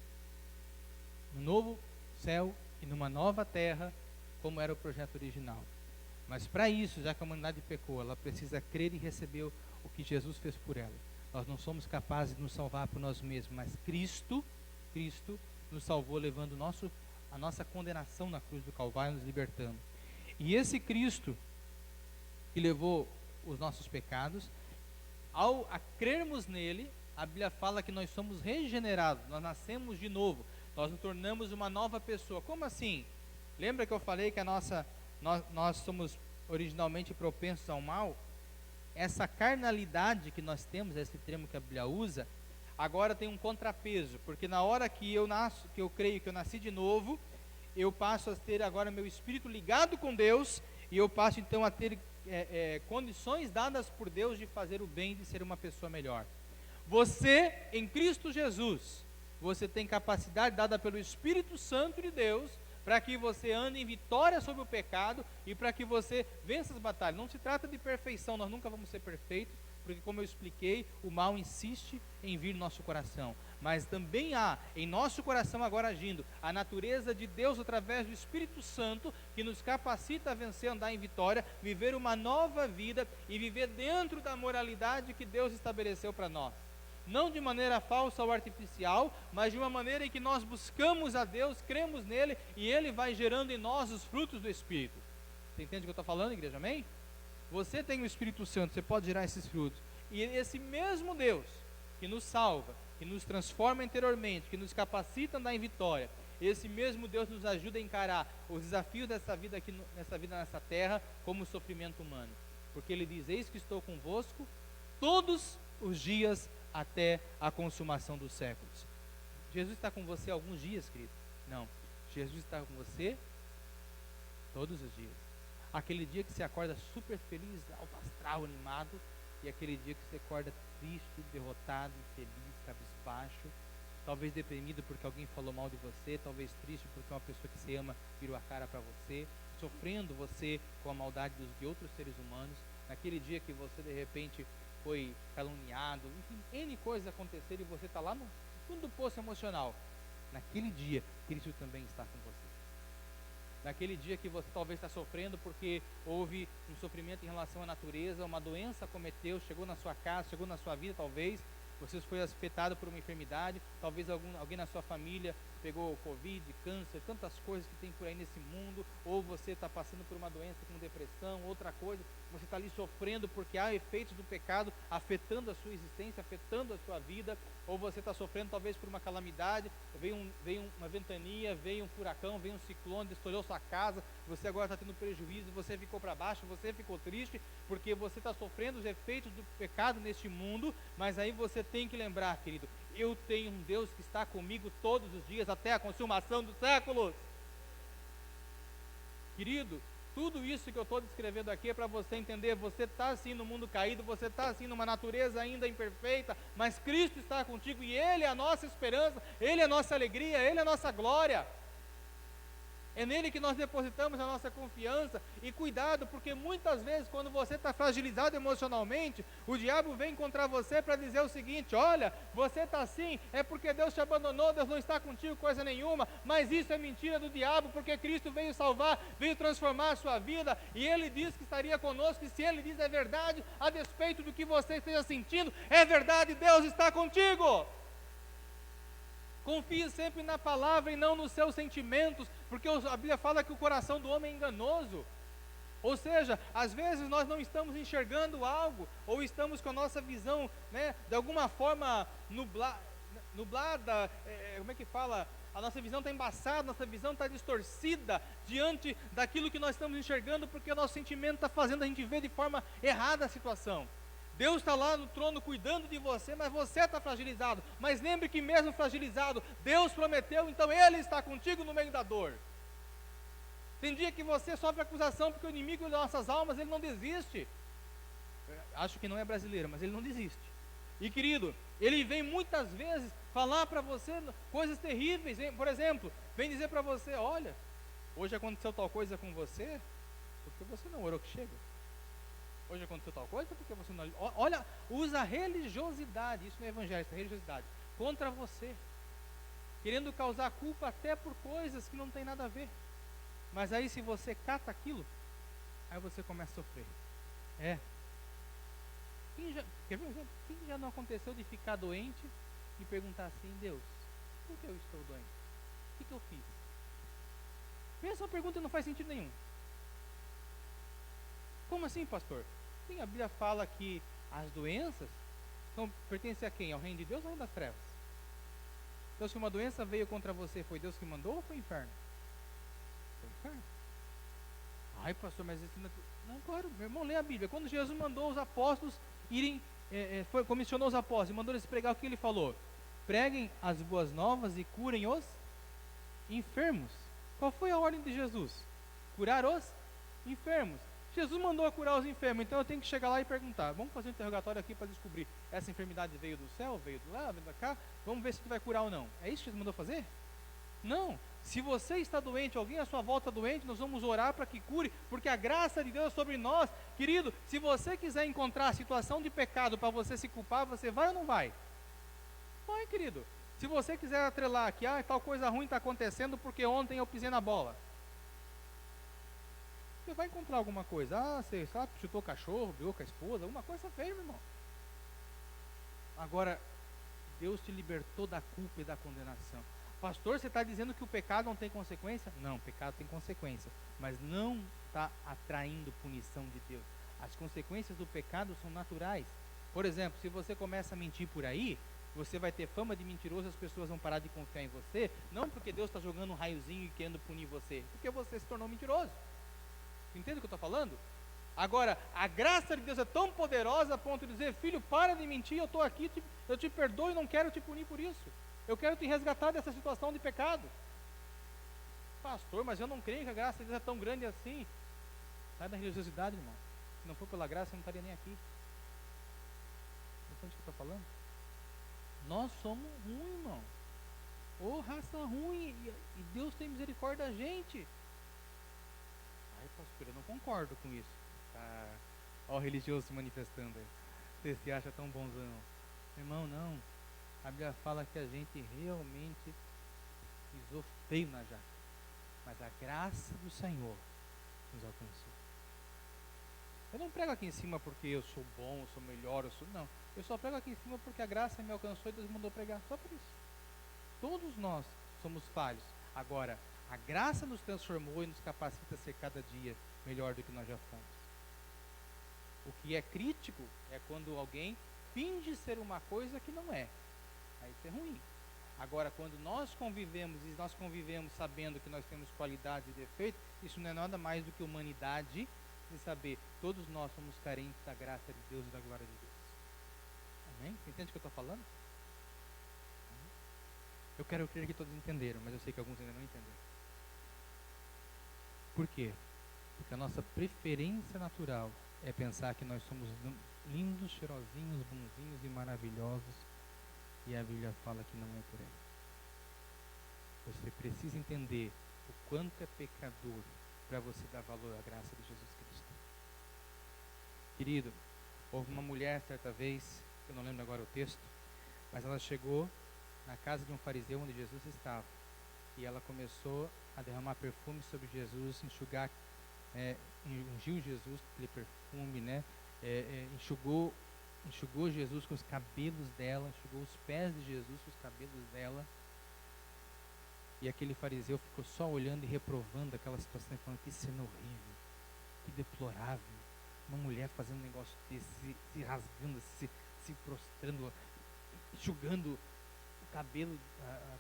Speaker 1: no novo céu e numa nova terra, como era o projeto original. Mas para isso, já que a humanidade pecou, ela precisa crer e receber o que Jesus fez por ela. Nós não somos capazes de nos salvar por nós mesmos, mas Cristo nos salvou, levando a nossa condenação na cruz do Calvário, nos libertando. E esse Cristo que levou os nossos pecados, ao crermos nele, a Bíblia fala que nós somos regenerados, nós nascemos de novo, nós nos tornamos uma nova pessoa. Como assim? Lembra que eu falei que nós somos originalmente propensos ao mal? Essa carnalidade que nós temos, esse termo que a Bíblia usa, agora tem um contrapeso, porque na hora que eu creio que eu nasci de novo, eu passo a ter agora meu espírito ligado com Deus, e eu passo então a ter condições dadas por Deus de fazer o bem, de ser uma pessoa melhor. Você, em Cristo Jesus, você tem capacidade dada pelo Espírito Santo de Deus, para que você ande em vitória sobre o pecado e para que você vença as batalhas. Não se trata de perfeição, nós nunca vamos ser perfeitos, porque como eu expliquei, o mal insiste em vir no nosso coração. Mas também há em nosso coração agora agindo a natureza de Deus através do Espírito Santo, que nos capacita a vencer, andar em vitória, viver uma nova vida e viver dentro da moralidade que Deus estabeleceu para nós. Não de maneira falsa ou artificial, mas de uma maneira em que nós buscamos a Deus, cremos nele e ele vai gerando em nós os frutos do Espírito. Você entende o que eu estou falando, igreja? Amém? Você tem o Espírito Santo, você pode gerar esses frutos. E esse mesmo Deus que nos salva, que nos transforma interiormente, que nos capacita a andar em vitória, esse mesmo Deus nos ajuda a encarar os desafios dessa vida aqui, nessa terra, como o sofrimento humano. Porque ele diz: eis que estou convosco todos os dias até a consumação dos séculos. Jesus está com você alguns dias, querido? Não. Jesus está com você todos os dias. Aquele dia que você acorda super feliz, alto astral, animado, e aquele dia que você acorda triste, derrotado, infeliz, cabisbaixo, talvez deprimido porque alguém falou mal de você, talvez triste porque uma pessoa que você ama virou a cara para você, sofrendo você com a maldade de outros seres humanos. Naquele dia que você de repente foi caluniado, enfim, N coisas aconteceram e você está lá no fundo do poço emocional. Naquele dia, Cristo também está com você. Naquele dia que você talvez está sofrendo porque houve um sofrimento em relação à natureza, uma doença acometeu, chegou na sua casa, chegou na sua vida talvez, você foi afetado por uma enfermidade, talvez alguém na sua família pegou Covid, câncer, tantas coisas que tem por aí nesse mundo, ou você está passando por uma doença como depressão, outra coisa, você está ali sofrendo porque há efeitos do pecado afetando a sua existência, afetando a sua vida, ou você está sofrendo talvez por uma calamidade, veio uma ventania, veio um furacão, veio um ciclone, destruiu sua casa, você agora está tendo prejuízo, você ficou para baixo, você ficou triste, porque você está sofrendo os efeitos do pecado neste mundo, mas aí você tem que lembrar, querido, eu tenho um Deus que está comigo todos os dias, até a consumação dos séculos. Querido, tudo isso que eu estou descrevendo aqui é para você entender, você está assim no mundo caído, você está assim numa natureza ainda imperfeita, mas Cristo está contigo e Ele é a nossa esperança, Ele é a nossa alegria, Ele é a nossa glória. É nele que nós depositamos a nossa confiança. E cuidado, porque muitas vezes quando você está fragilizado emocionalmente, o diabo vem encontrar você para dizer o seguinte: olha, você está assim, é porque Deus te abandonou, Deus não está contigo, coisa nenhuma. Mas isso é mentira do diabo, porque Cristo veio salvar, veio transformar a sua vida, e Ele diz que estaria conosco, e se Ele diz é verdade, a despeito do que você esteja sentindo, é verdade, Deus está contigo. Confie sempre na palavra e não nos seus sentimentos, porque a Bíblia fala que o coração do homem é enganoso. Ou seja, às vezes nós não estamos enxergando algo, ou estamos com a nossa visão, de alguma forma nublada, como é que fala? A nossa visão está embaçada, nossa visão está distorcida diante daquilo que nós estamos enxergando, porque o nosso sentimento está fazendo a gente ver de forma errada a situação. Deus está lá no trono cuidando de você, mas você está fragilizado. Mas lembre que mesmo fragilizado, Deus prometeu, então Ele está contigo no meio da dor. Tem dia que você sofre acusação porque o inimigo das nossas almas, ele não desiste. Acho que não é brasileiro, mas ele não desiste. E querido, ele vem muitas vezes falar para você coisas terríveis. Por exemplo, vem dizer para você: olha, hoje aconteceu tal coisa com você, porque você não orou que chega. Hoje aconteceu tal coisa, porque você não... Olha, usa religiosidade, isso não é evangelho, isso é religiosidade, contra você, querendo causar culpa até por coisas que não tem nada a ver. Mas aí se você cata aquilo, aí você começa a sofrer. Quer ver um exemplo? Quem já não aconteceu de ficar doente e perguntar assim: Deus, por que eu estou doente? O que eu fiz? Pensa uma pergunta e não faz sentido nenhum. Como assim, pastor? Sim, a Bíblia fala que as doenças pertencem a quem? Ao reino de Deus ou ao reino das trevas? Então, se uma doença veio contra você, foi Deus que mandou ou foi o inferno? Foi o inferno. Ai, pastor, mas esse não, claro, meu irmão, lê a Bíblia. Quando Jesus mandou os apóstolos irem, comissionou os apóstolos e mandou eles pregar, o que ele falou? Preguem as boas novas e curem os enfermos. Qual foi a ordem de Jesus? Curar os enfermos. Jesus mandou a curar os enfermos, então eu tenho que chegar lá e perguntar: vamos fazer um interrogatório aqui para descobrir, essa enfermidade veio do céu, veio do lá, veio da cá, vamos ver se tu vai curar ou não. É isso que Jesus mandou fazer? Não. Se você está doente, alguém à sua volta doente, nós vamos orar para que cure, porque a graça de Deus é sobre nós. Querido, se você quiser encontrar a situação de pecado para você se culpar, você vai ou não vai? Vai, querido. Se você quiser atrelar que tal coisa ruim está acontecendo porque ontem eu pisei na bola, você vai encontrar alguma coisa. Você sabe, chutou cachorro, brigou com a esposa, alguma coisa feia, meu irmão. Agora, Deus te libertou da culpa e da condenação. Pastor, você está dizendo que o pecado não tem consequência? Não, o pecado tem consequência, mas não está atraindo punição de Deus. As consequências do pecado são naturais. Por exemplo, se você começa a mentir por aí, você vai ter fama de mentiroso, as pessoas vão parar de confiar em você, não porque Deus está jogando um raiozinho e querendo punir você, porque você se tornou mentiroso. Entende o que eu estou falando? Agora, a graça de Deus é tão poderosa a ponto de dizer: filho, para de mentir, eu estou aqui, eu te perdoo e não quero te punir por isso. Eu quero te resgatar dessa situação de pecado. Pastor, mas eu não creio que a graça de Deus é tão grande assim. Sai da religiosidade, irmão. Se não for pela graça, eu não estaria nem aqui. Entende o que eu estou falando? Nós somos ruins, irmão. Ô, raça ruim, e Deus tem misericórdia da gente. Ai, pastor, eu não concordo com isso. Olha o religioso se manifestando aí. Você se acha tão bonzão. Irmão, não. A Bíblia fala que a gente realmente pisou feio na jaca, mas a graça do Senhor nos alcançou. Eu não prego aqui em cima porque eu sou bom, eu sou melhor, não. Eu só prego aqui em cima porque a graça me alcançou e Deus mandou pregar, só por isso. Todos nós somos falhos. Agora, a graça nos transformou e nos capacita a ser cada dia melhor do que nós já fomos. O que é crítico é quando alguém finge ser uma coisa que não é. Aí isso é ruim. Agora, quando nós convivemos sabendo que nós temos qualidades e defeitos, isso não é nada mais do que humanidade de saber, todos nós somos carentes da graça de Deus e da glória de Deus. Amém? Você entende o que eu estou falando? Eu quero crer que todos entenderam, mas eu sei que alguns ainda não entenderam. Por quê? Porque a nossa preferência natural é pensar que nós somos lindos, cheirosinhos, bonzinhos e maravilhosos, e a Bíblia fala que não é por aí. Você precisa entender o quanto é pecador para você dar valor à graça de Jesus Cristo. Querido, houve uma mulher certa vez, eu não lembro agora o texto, mas ela chegou na casa de um fariseu onde Jesus estava, e ela começou a derramar perfume sobre Jesus, ungiu Jesus com aquele perfume, né? Enxugou Jesus com os cabelos dela, enxugou os pés de Jesus com os cabelos dela. E aquele fariseu ficou só olhando e reprovando aquela situação, falando: que cena horrível, que deplorável, uma mulher fazendo um negócio desse, se rasgando, se prostrando, enxugando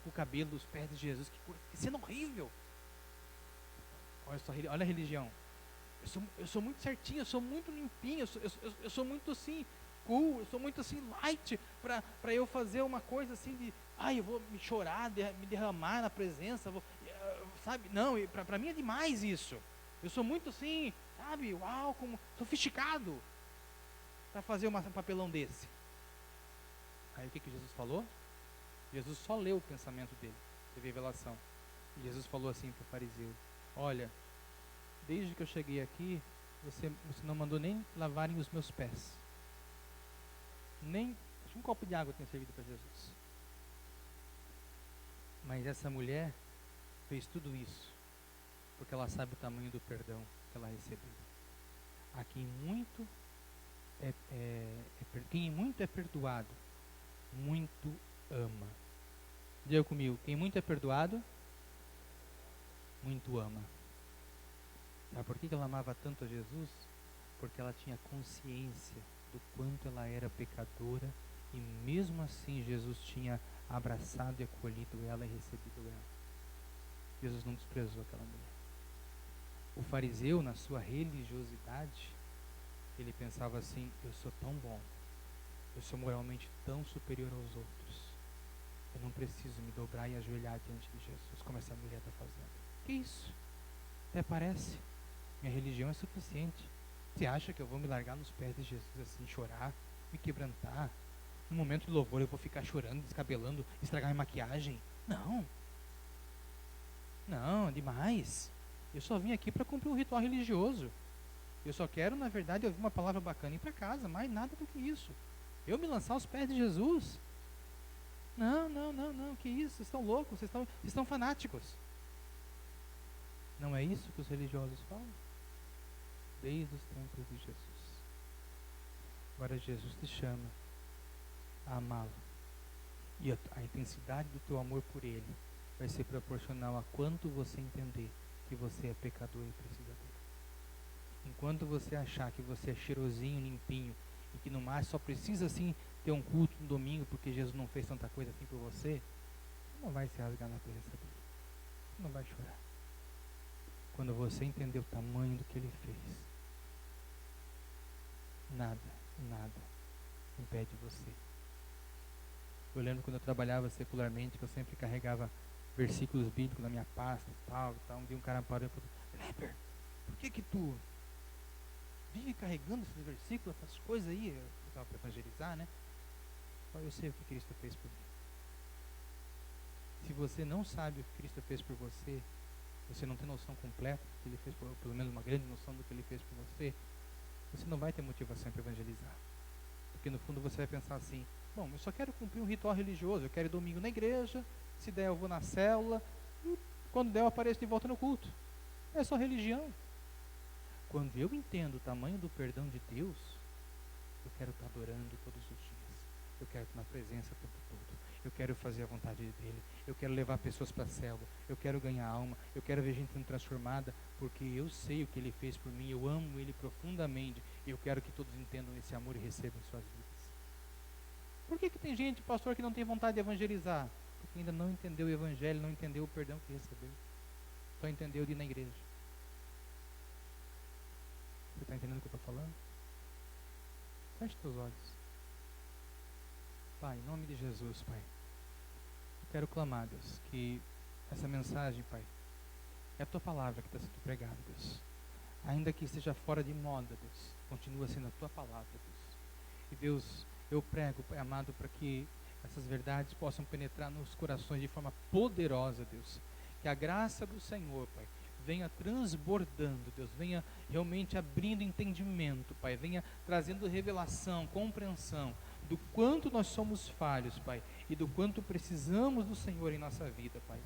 Speaker 1: com o cabelo dos pés de Jesus, que cena horrível. Olha a religião. Eu sou muito certinho, eu sou muito limpinho, eu sou muito assim, cool, eu sou muito assim, light, para eu fazer uma coisa assim de, eu vou me chorar, me derramar na presença, sabe? Não, para mim é demais isso. Eu sou muito assim, sabe? Uau, como sofisticado para fazer um papelão desse. Aí o que Jesus falou? Jesus só leu o pensamento dele, teve revelação. E Jesus falou assim para o fariseu: olha, desde que eu cheguei aqui, você não mandou nem lavarem os meus pés. Nem um copo de água tem servido para Jesus. Mas essa mulher fez tudo isso porque ela sabe o tamanho do perdão que ela recebeu. A quem muito é perdoado, muito ama. Diga comigo: quem muito é perdoado, muito ama. Sabe por que ela amava tanto a Jesus? Porque ela tinha consciência do quanto ela era pecadora, e mesmo assim Jesus tinha abraçado e acolhido ela e recebido ela. Jesus não desprezou aquela mulher. O fariseu, na sua religiosidade, ele pensava assim: eu sou tão bom, eu sou moralmente tão superior aos outros, eu não preciso me dobrar e ajoelhar diante de Jesus, como essa mulher está fazendo. Que isso? Até parece. Minha religião é suficiente. Você acha que eu vou me largar nos pés de Jesus assim, chorar, me quebrantar? No momento de louvor eu vou ficar chorando, descabelando, estragar minha maquiagem? Não. Não, é demais. Eu só vim aqui para cumprir um ritual religioso. Eu só quero, na verdade, ouvir uma palavra bacana e ir para casa, mais nada do que isso. Eu me lançar aos pés de Jesus? Não, que isso? Vocês estão loucos, vocês estão fanáticos. Não é isso que os religiosos falam? Desde os tempos de Jesus. Agora Jesus te chama a amá-lo. E a intensidade do teu amor por Ele vai ser proporcional a quanto você entender que você é pecador e precisa dele. Enquanto você achar que você é cheirosinho, limpinho, e que no mais só precisa assim ter um culto no domingo porque Jesus não fez tanta coisa assim por você, você não vai se rasgar na presença dele. Você não vai chorar. Quando você entender o tamanho do que Ele fez, nada impede você. Eu lembro quando eu trabalhava secularmente, que eu sempre carregava versículos bíblicos na minha pasta e tal. Um dia um cara parou e falou: Kleber, por que tu vive carregando esses versículos, essas coisas aí? Eu estava para evangelizar, né? Eu sei o que Cristo fez por mim. Se você não sabe o que Cristo fez por você, você não tem noção completa do que Ele fez, pelo menos uma grande noção do que Ele fez por você, você não vai ter motivação para evangelizar. Porque no fundo você vai pensar assim: bom, eu só quero cumprir um ritual religioso, eu quero ir domingo na igreja, se der eu vou na célula, e quando der eu apareço de volta no culto. É só religião. Quando eu entendo o tamanho do perdão de Deus, eu quero estar adorando todos os dias. Eu quero estar na presença o tempo todo. Eu quero fazer a vontade dele. Eu quero levar pessoas para a célula. Eu quero ganhar alma. Eu quero ver gente sendo transformada, porque eu sei o que ele fez por mim. Eu amo ele profundamente. E eu quero que todos entendam esse amor e recebam em suas vidas. Por que tem gente, pastor, que não tem vontade de evangelizar? Porque ainda não entendeu o evangelho, não entendeu o perdão que recebeu. Só entendeu de ir na igreja. Você está entendendo o que eu estou falando? Feche teus olhos. Pai, em nome de Jesus, Pai, eu quero clamar, Deus, que essa mensagem, Pai, é a Tua palavra que está sendo pregada, Deus. Ainda que esteja fora de moda, Deus, continua sendo a Tua palavra, Deus. E Deus, eu prego, Pai amado, para que essas verdades possam penetrar nos corações de forma poderosa, Deus. Que a graça do Senhor, Pai, venha transbordando, Deus, venha realmente abrindo entendimento, Pai, venha trazendo revelação, compreensão do quanto nós somos falhos, Pai, e do quanto precisamos do Senhor em nossa vida, Pai.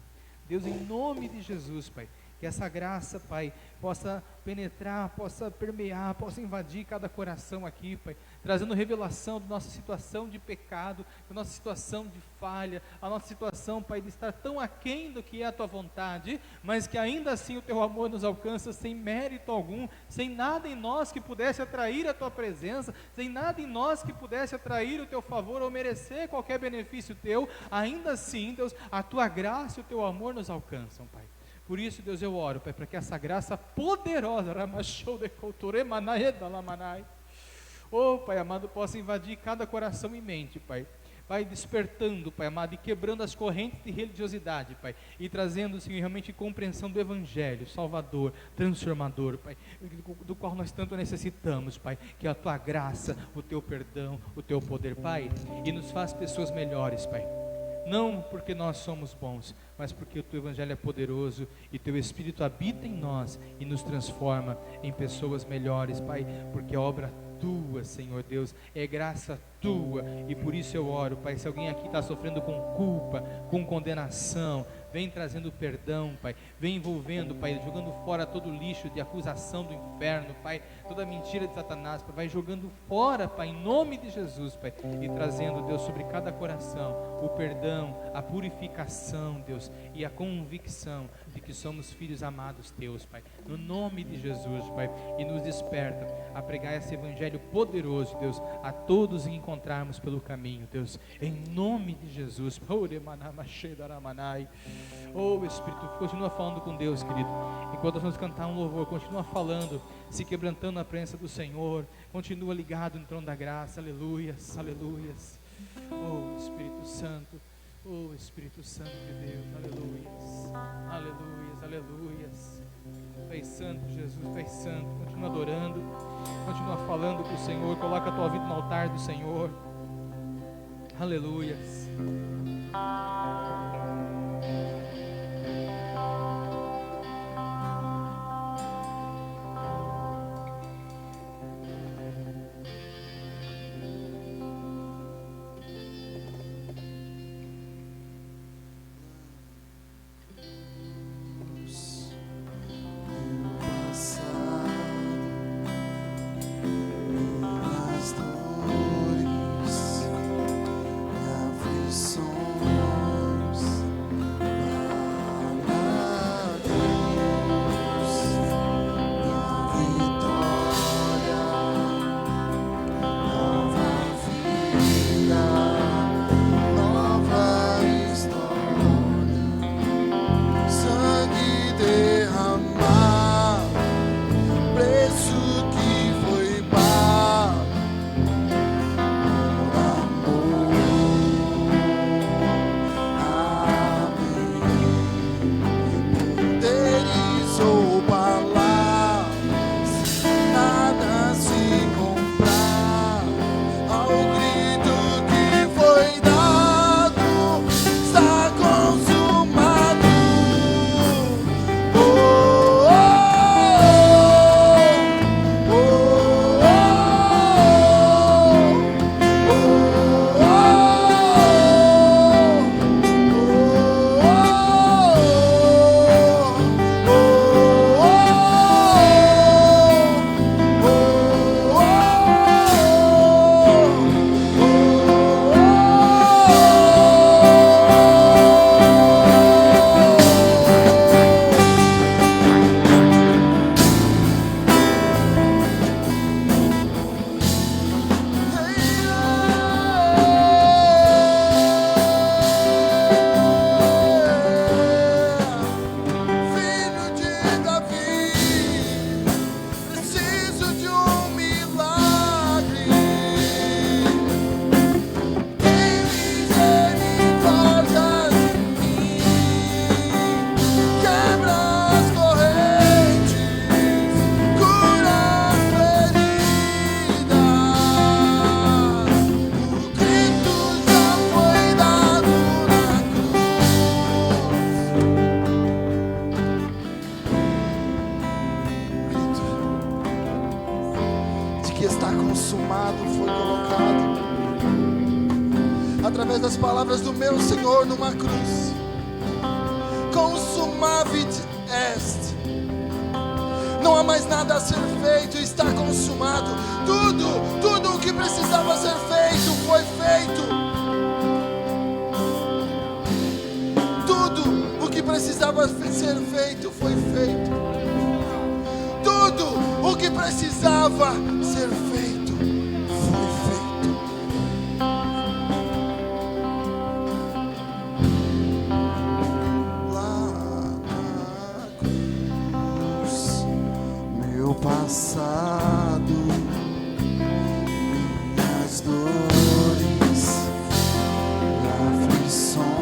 Speaker 1: Deus, em nome de Jesus, Pai, que essa graça, Pai, possa penetrar, possa permear, possa invadir cada coração aqui, Pai, trazendo revelação da nossa situação de pecado, da nossa situação de falha, a nossa situação, Pai, de estar tão aquém do que é a Tua vontade, mas que ainda assim o Teu amor nos alcança sem mérito algum, sem nada em nós que pudesse atrair a Tua presença, sem nada em nós que pudesse atrair o Teu favor ou merecer qualquer benefício Teu, ainda assim, Deus, a Tua graça e o Teu amor nos alcançam, Pai. Por isso, Deus, eu oro, Pai, para que essa graça poderosa, oh, Pai amado, possa invadir cada coração e mente, Pai. Vai despertando, Pai amado, e quebrando as correntes de religiosidade, Pai, e trazendo, Senhor, realmente compreensão do Evangelho, salvador, transformador, Pai, do qual nós tanto necessitamos, Pai, que é a Tua graça, o Teu perdão, o Teu poder, Pai, e nos faz pessoas melhores, Pai. Não porque nós somos bons, mas porque o Teu Evangelho é poderoso e Teu Espírito habita em nós e nos transforma em pessoas melhores, Pai, porque a obra Tua, Senhor Deus, é graça Tua, e por isso eu oro, Pai, se alguém aqui está sofrendo com culpa, com condenação, vem trazendo perdão, Pai, vem envolvendo, Pai, jogando fora todo o lixo de acusação do inferno, Pai, toda mentira de Satanás, Pai, vai jogando fora, Pai, em nome de Jesus, Pai, e trazendo, Deus, sobre cada coração, o perdão, a purificação, Deus, e a convicção de que somos filhos amados Teus, Pai, no nome de Jesus, Pai, e nos desperta a pregar esse Evangelho poderoso, Deus, a todos que encontrarmos pelo caminho, Deus, em nome de Jesus. Oh, Espírito, continua falando com Deus, querido, enquanto nós vamos cantar um louvor, continua falando, se quebrantando na presença do Senhor, continua ligado no trono da graça, aleluias, aleluias. Oh, Espírito Santo, oh, Espírito Santo de Deus, aleluias, aleluias, aleluias. Tu és santo, Jesus, Tu és santo. Continua adorando, continua falando com o Senhor, coloca a tua vida no altar do Senhor, aleluias.
Speaker 2: As dores, a aflição que está consumado foi colocado através das palavras do meu Senhor numa cruz. Consumavit est. Não há mais nada a ser feito, está consumado. Tudo o que precisava ser feito foi feito. Tudo o que precisava ser feito foi feito. Tudo o que precisava ser feito foi feito. Lá na cruz, meu passado, minhas dores, aflições.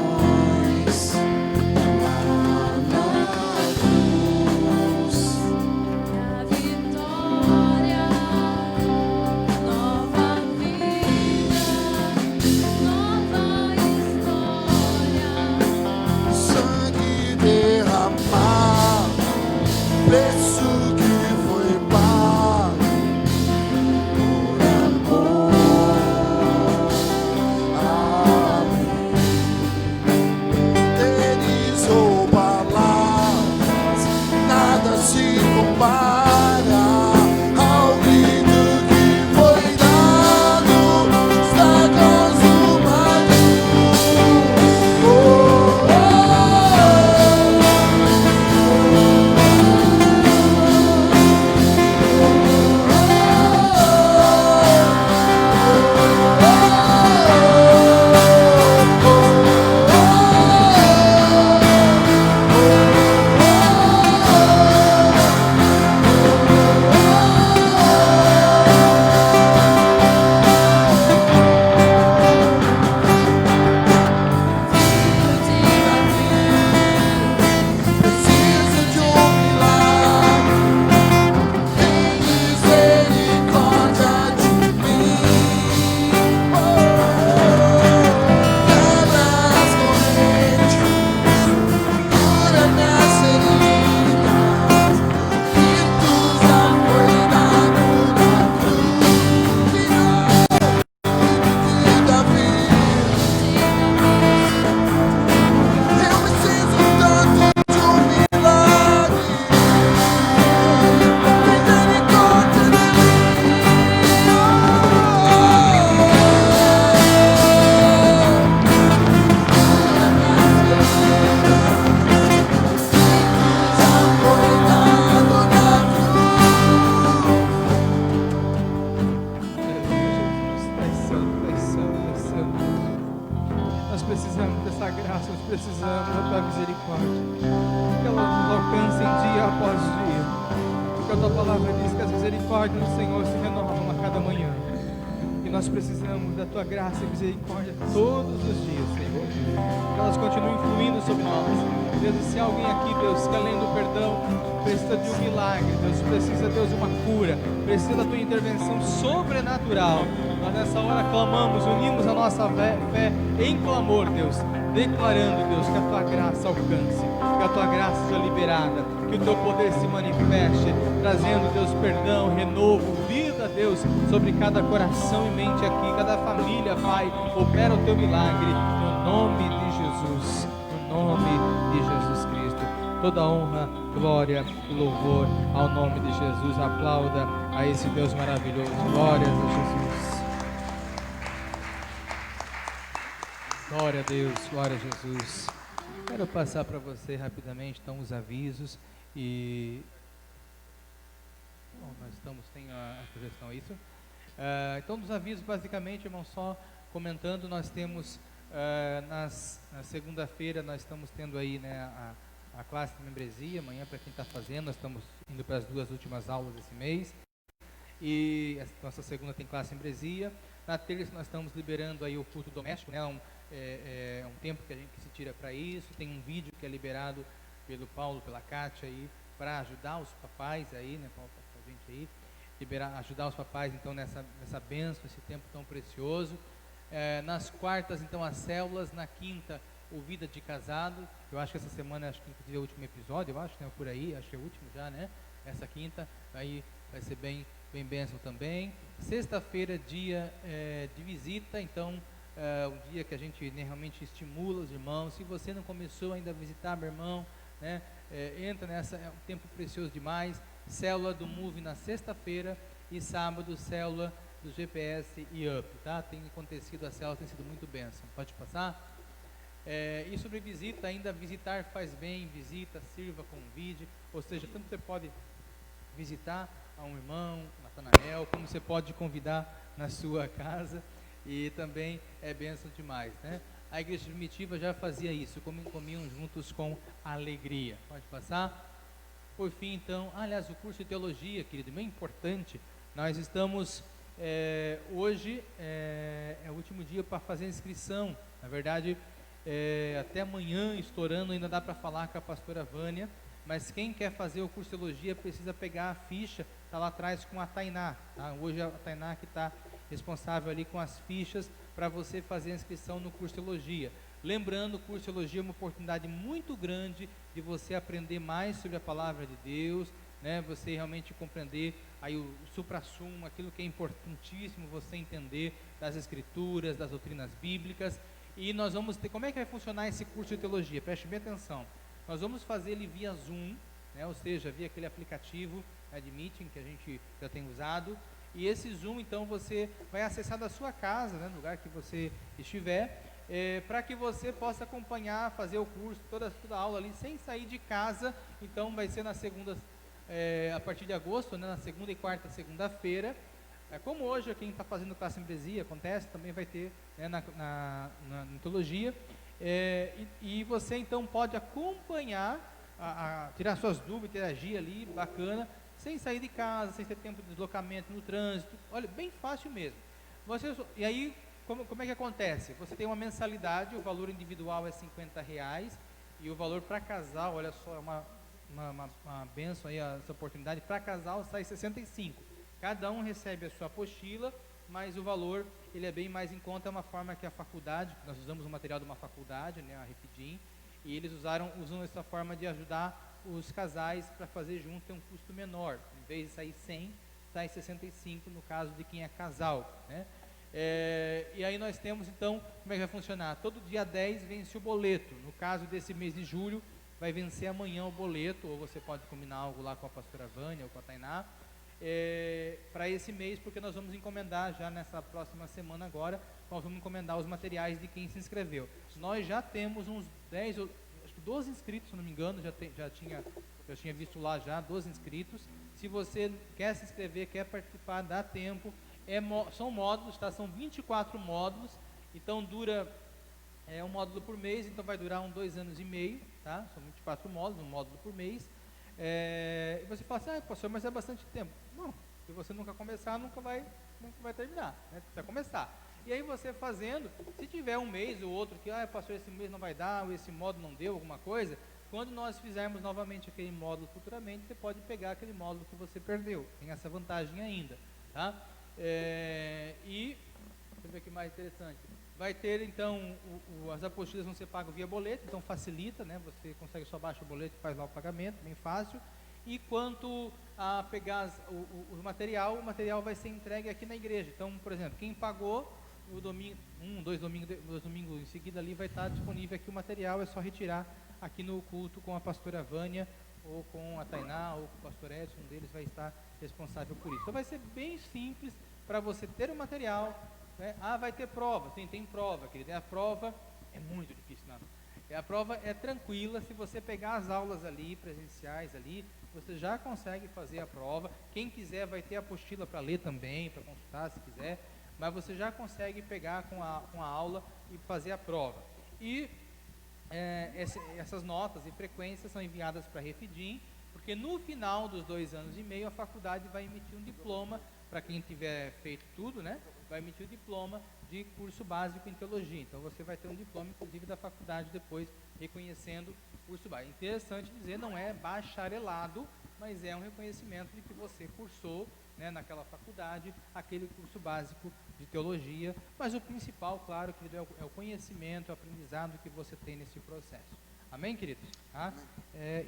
Speaker 1: Precisa da tua intervenção sobrenatural. Nós nessa hora clamamos, unimos a nossa fé em clamor, Deus, declarando, Deus, que a tua graça alcance, que a tua graça seja liberada, que o teu poder se manifeste, trazendo, Deus, perdão, renovo, vida, Deus, sobre cada coração e mente aqui, cada família, Pai, opera o teu milagre, no nome de Jesus, no nome de Jesus Cristo. Toda honra, glória e louvor ao nome de Jesus. Aplauda a esse Deus maravilhoso. Glórias a Jesus. Glória a Deus, glória a Jesus. Quero passar para você rapidamente então os avisos e... Bom, nós estamos, tem a projeção, é isso? Então dos avisos, basicamente, irmão, só comentando, nós temos na segunda-feira, nós estamos tendo aí, né, a classe de membresia, amanhã para quem está fazendo, nós estamos indo para as 2 últimas aulas desse mês, e nossa segunda tem classe de membresia. Na terça nós estamos liberando aí o culto doméstico, né, um tempo que a gente se tira para isso, tem um vídeo que é liberado pelo Paulo, pela Kátia aí, para ajudar os papais aí, né, Paulo está com a gente aí, ajudar os papais então nessa bênção, esse tempo tão precioso. Nas quartas então as células, na quinta o Vida de Casado. Eu acho que essa semana, acho que inclusive é o último episódio, eu acho, né, por aí, acho que é o último já, né? essa quinta, aí vai ser bem bênção também. Sexta-feira, dia de visita, então o dia que a gente, né, realmente estimula os irmãos. Se você não começou ainda a visitar, meu irmão, né, entra nessa, é um tempo precioso demais. Célula do Move na sexta-feira e sábado, célula do GPS e UP, tá? Tem acontecido, a célula tem sido muito bênção. Pode passar? E sobre visita, ainda visitar faz bem, visita, sirva, convide, ou seja, tanto você pode visitar a um irmão, Natanael, como você pode convidar na sua casa, e também é bênção demais, né? A igreja primitiva já fazia isso, comiam juntos com alegria. Pode passar? Por fim, então, aliás, o curso de teologia, querido, bem importante. Nós estamos, hoje é o último dia para fazer a inscrição. Na verdade, até amanhã, estourando, ainda dá para falar com a pastora Vânia. Mas quem quer fazer o curso de teologia precisa pegar a ficha, está lá atrás com a Tainá. Tá? Hoje é a Tainá que está responsável ali com as fichas para você fazer a inscrição no curso de teologia. Lembrando, o curso de teologia é uma oportunidade muito grande de você aprender mais sobre a palavra de Deus, né? Você realmente compreender aí o suprassumo, aquilo que é importantíssimo você entender das escrituras, das doutrinas bíblicas. E nós vamos ter, como é que vai funcionar esse curso de teologia? Preste bem atenção. Nós vamos fazer ele via Zoom, né? Ou seja, via aquele aplicativo, né, de meeting que a gente já tem usado. E esse Zoom, então, você vai acessar da sua casa, né, no lugar que você estiver, para que você possa acompanhar, fazer o curso, toda a aula ali, sem sair de casa. Então, vai ser na segunda, a partir de agosto, né, na segunda e quarta, segunda-feira. Como hoje, quem está fazendo classe em Bresia, acontece, também vai ter, né, na teologia. E você, então, pode acompanhar, tirar suas dúvidas, interagir ali, bacana, sem sair de casa, sem ter tempo de deslocamento no trânsito. Olha, bem fácil mesmo. E aí, como é que acontece? Você tem uma mensalidade, o valor individual é R$50, e o valor para casal, olha só, é uma bênção aí, essa oportunidade, para casal sai R$65. Cada um recebe a sua apostila, mas o valor, ele é bem mais em conta. É uma forma que a faculdade, nós usamos o material de uma faculdade, né, a Refidim, e eles usam essa forma de ajudar os casais para fazer junto, tem um custo menor. Em vez de sair 100, sai 65 no caso de quem é casal, né? E aí nós temos, então, como é que vai funcionar? Todo dia 10 vence o boleto. No caso desse mês de julho, vai vencer amanhã o boleto, ou você pode combinar algo lá com a pastora Vânia ou com a Tainá, para esse mês, porque nós vamos encomendar já nessa próxima semana agora, nós vamos encomendar os materiais de quem se inscreveu. Nós já temos uns 10, acho que 12 inscritos, se não me engano, já tinha visto lá já, 12 inscritos. Se você quer se inscrever, quer participar, dá tempo. São módulos, tá? São 24 módulos, então dura um módulo por mês, então vai durar 2 anos e meio, tá? São 24 módulos, um módulo por mês. E você fala assim, pastor, mas é bastante tempo. Não, se você nunca começar, nunca vai terminar, né? Precisa começar. E aí você fazendo, se tiver um mês ou outro que, pastor, esse mês não vai dar, ou esse módulo não deu, alguma coisa, quando nós fizermos novamente aquele módulo futuramente, você pode pegar aquele módulo que você perdeu. Tem essa vantagem ainda, tá? E, deixa eu ver o que mais interessante. Vai ter, então, as apostilas vão ser pagas via boleto, então facilita, né? Você consegue, só baixa o boleto e faz lá o pagamento, bem fácil. E quanto a pegar o material vai ser entregue aqui na igreja. Então, por exemplo, quem pagou no domingo, dois domingos em seguida ali, vai estar disponível aqui o material, é só retirar aqui no culto com a pastora Vânia, ou com a Tainá, ou com o pastor Edson, um deles vai estar responsável por isso. Então vai ser bem simples para você ter o material, né? Vai ter prova, tem prova, querido. A prova é muito difícil, não. A prova é tranquila, se você pegar as aulas ali, presenciais ali, você já consegue fazer a prova. Quem quiser vai ter a apostila para ler também, para consultar se quiser, mas você já consegue pegar com a aula e fazer a prova. E essas notas e frequências são enviadas para a Refidim, porque no final dos 2 anos e meio a faculdade vai emitir um diploma, para quem tiver feito tudo, né? Vai emitir o diploma de curso básico em teologia. Então você vai ter um diploma, inclusive, da faculdade depois, reconhecendo o curso básico. Interessante dizer, não é bacharelado, mas é um reconhecimento de que você cursou, né, naquela faculdade, aquele curso básico de teologia. Mas o principal, claro, que é o conhecimento, o aprendizado que você tem nesse processo. Amém, queridos? Tá?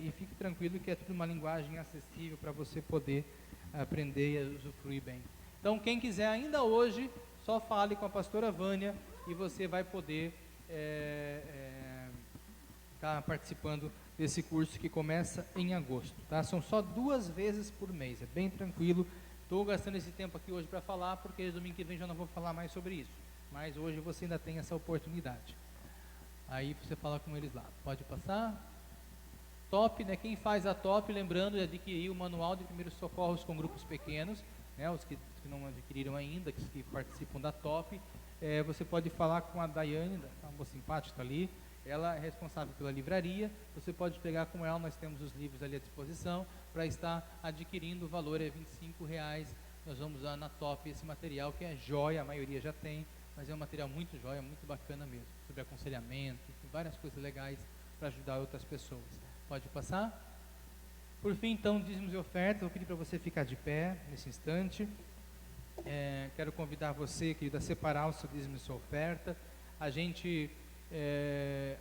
Speaker 1: E fique tranquilo que é tudo uma linguagem acessível para você poder aprender e usufruir bem. Então, quem quiser ainda hoje, só fale com a pastora Vânia e você vai poder estar participando desse curso que começa em agosto, tá? São só 2 vezes por mês, é bem tranquilo. Estou gastando esse tempo aqui hoje para falar, porque domingo que vem já não vou falar mais sobre isso, mas hoje você ainda tem essa oportunidade. Aí você fala com eles lá. Pode passar? Top, né? Quem faz a top, lembrando de adquirir o manual de primeiros socorros com grupos pequenos, né? Os que não adquiriram ainda, que participam da top. Você pode falar com a Daiane, uma moça simpática ali. Ela é responsável pela livraria. Você pode pegar com ela, nós temos os livros ali à disposição para estar adquirindo. O valor é R$25. Nós vamos usar na top esse material que é joia, a maioria já tem, mas é um material muito joia, muito bacana mesmo, sobre aconselhamento, várias coisas legais para ajudar outras pessoas. Pode passar? Por fim, então, dízimos e ofertas. Eu pedi para você ficar de pé nesse instante. Quero convidar você, querido, a separar o seu dízimo e sua oferta. A gente,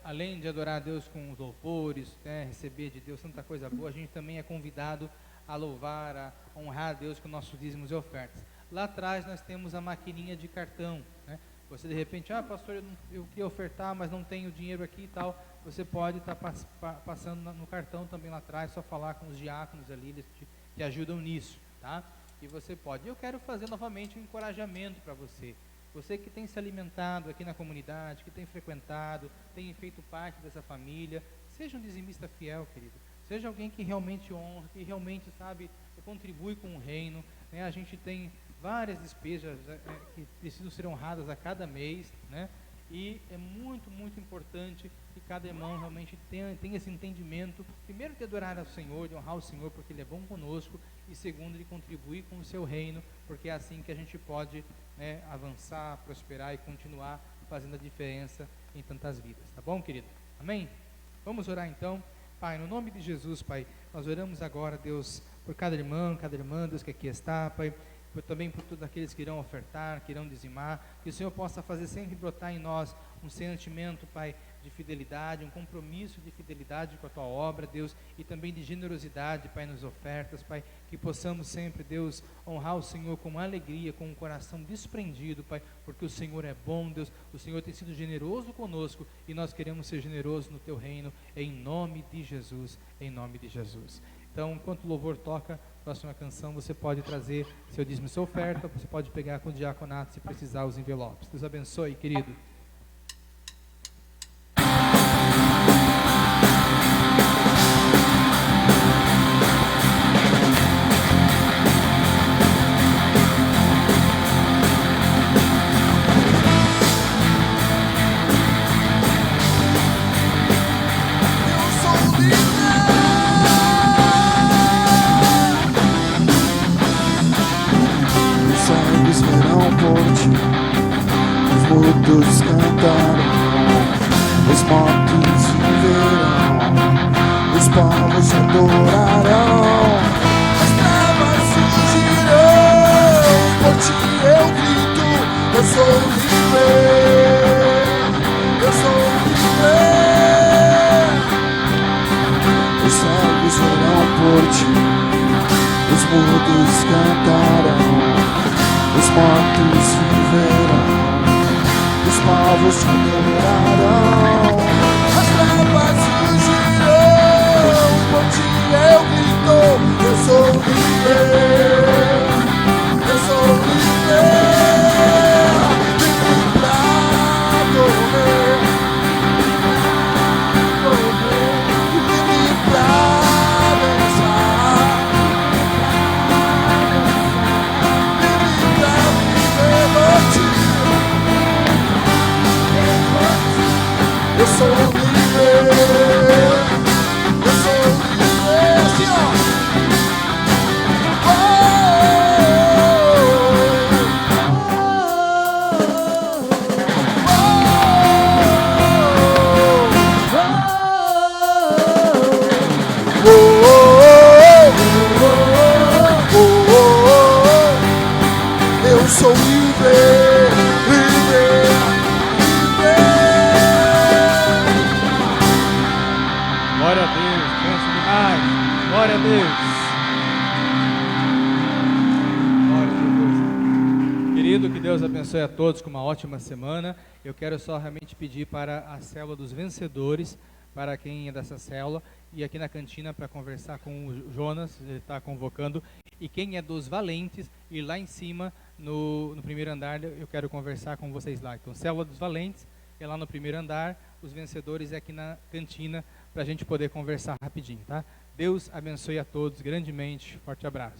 Speaker 1: além de adorar a Deus com os louvores, receber de Deus tanta coisa boa, a gente também é convidado a louvar, a honrar a Deus com nossos dízimos e ofertas. Lá atrás nós temos a maquininha de cartão, né? Você de repente, pastor, eu queria ofertar, mas não tenho dinheiro aqui e tal. Você pode estar passando no cartão também lá atrás, só falar com os diáconos ali, eles te ajudam nisso, tá? E você pode. Eu quero fazer novamente um encorajamento para você. Você que tem se alimentado aqui na comunidade, que tem frequentado, tem feito parte dessa família, seja um dizimista fiel, querido. Seja alguém que realmente honra, que realmente, sabe, contribui com o reino, né? A gente tem várias despesas que precisam ser honradas a cada mês, né? E é muito, muito importante que cada irmão realmente tenha esse entendimento, primeiro de adorar ao Senhor, de honrar o Senhor, porque Ele é bom conosco, e segundo, de contribuir com o seu reino, porque é assim que a gente pode, né, avançar, prosperar e continuar fazendo a diferença em tantas vidas, tá bom, querido? Amém? Vamos orar então. Pai, no nome de Jesus, Pai, nós oramos agora, Deus, por cada irmão, cada irmã, Deus, que aqui está, Pai, também por todos aqueles que irão ofertar, que irão dizimar, que o Senhor possa fazer sempre brotar em nós um sentimento, Pai, de fidelidade, um compromisso de fidelidade com a Tua obra, Deus, e também de generosidade, Pai, nas ofertas, Pai, que possamos sempre, Deus, honrar o Senhor com alegria, com um coração desprendido, Pai, porque o Senhor é bom, Deus, o Senhor tem sido generoso conosco, e nós queremos ser generosos no Teu reino, em nome de Jesus, em nome de Jesus. Então, enquanto o louvor toca a próxima canção, você pode trazer seu dízimo e sua oferta, você pode pegar com o diaconato se precisar os envelopes. Deus abençoe, querido.
Speaker 2: Todos cantarão, os mortos viverão, os povos adorarão, as trevas fugirão, por ti eu grito, eu sou livre, eu sou livre. Os cegos verão por ti, os mudos cantarão, os mortos viverão, os povos te adorarão, as trevas fugirão, por ti eu grito, eu sou livre, eu sou livre, livre pra correr, livre pra dançar, livre pra viver por ti. Eu sou
Speaker 1: Glória a Deus. Querido, que Deus abençoe a todos com uma ótima semana. Eu quero só realmente pedir para a célula dos vencedores, para quem é dessa célula, e aqui na cantina para conversar com o Jonas, ele está convocando, e quem é dos valentes, ir lá em cima, no primeiro andar, eu quero conversar com vocês lá. Então, célula dos valentes é lá no primeiro andar, os vencedores é aqui na cantina, para a gente poder conversar rapidinho, tá? Deus abençoe a todos grandemente, forte abraço.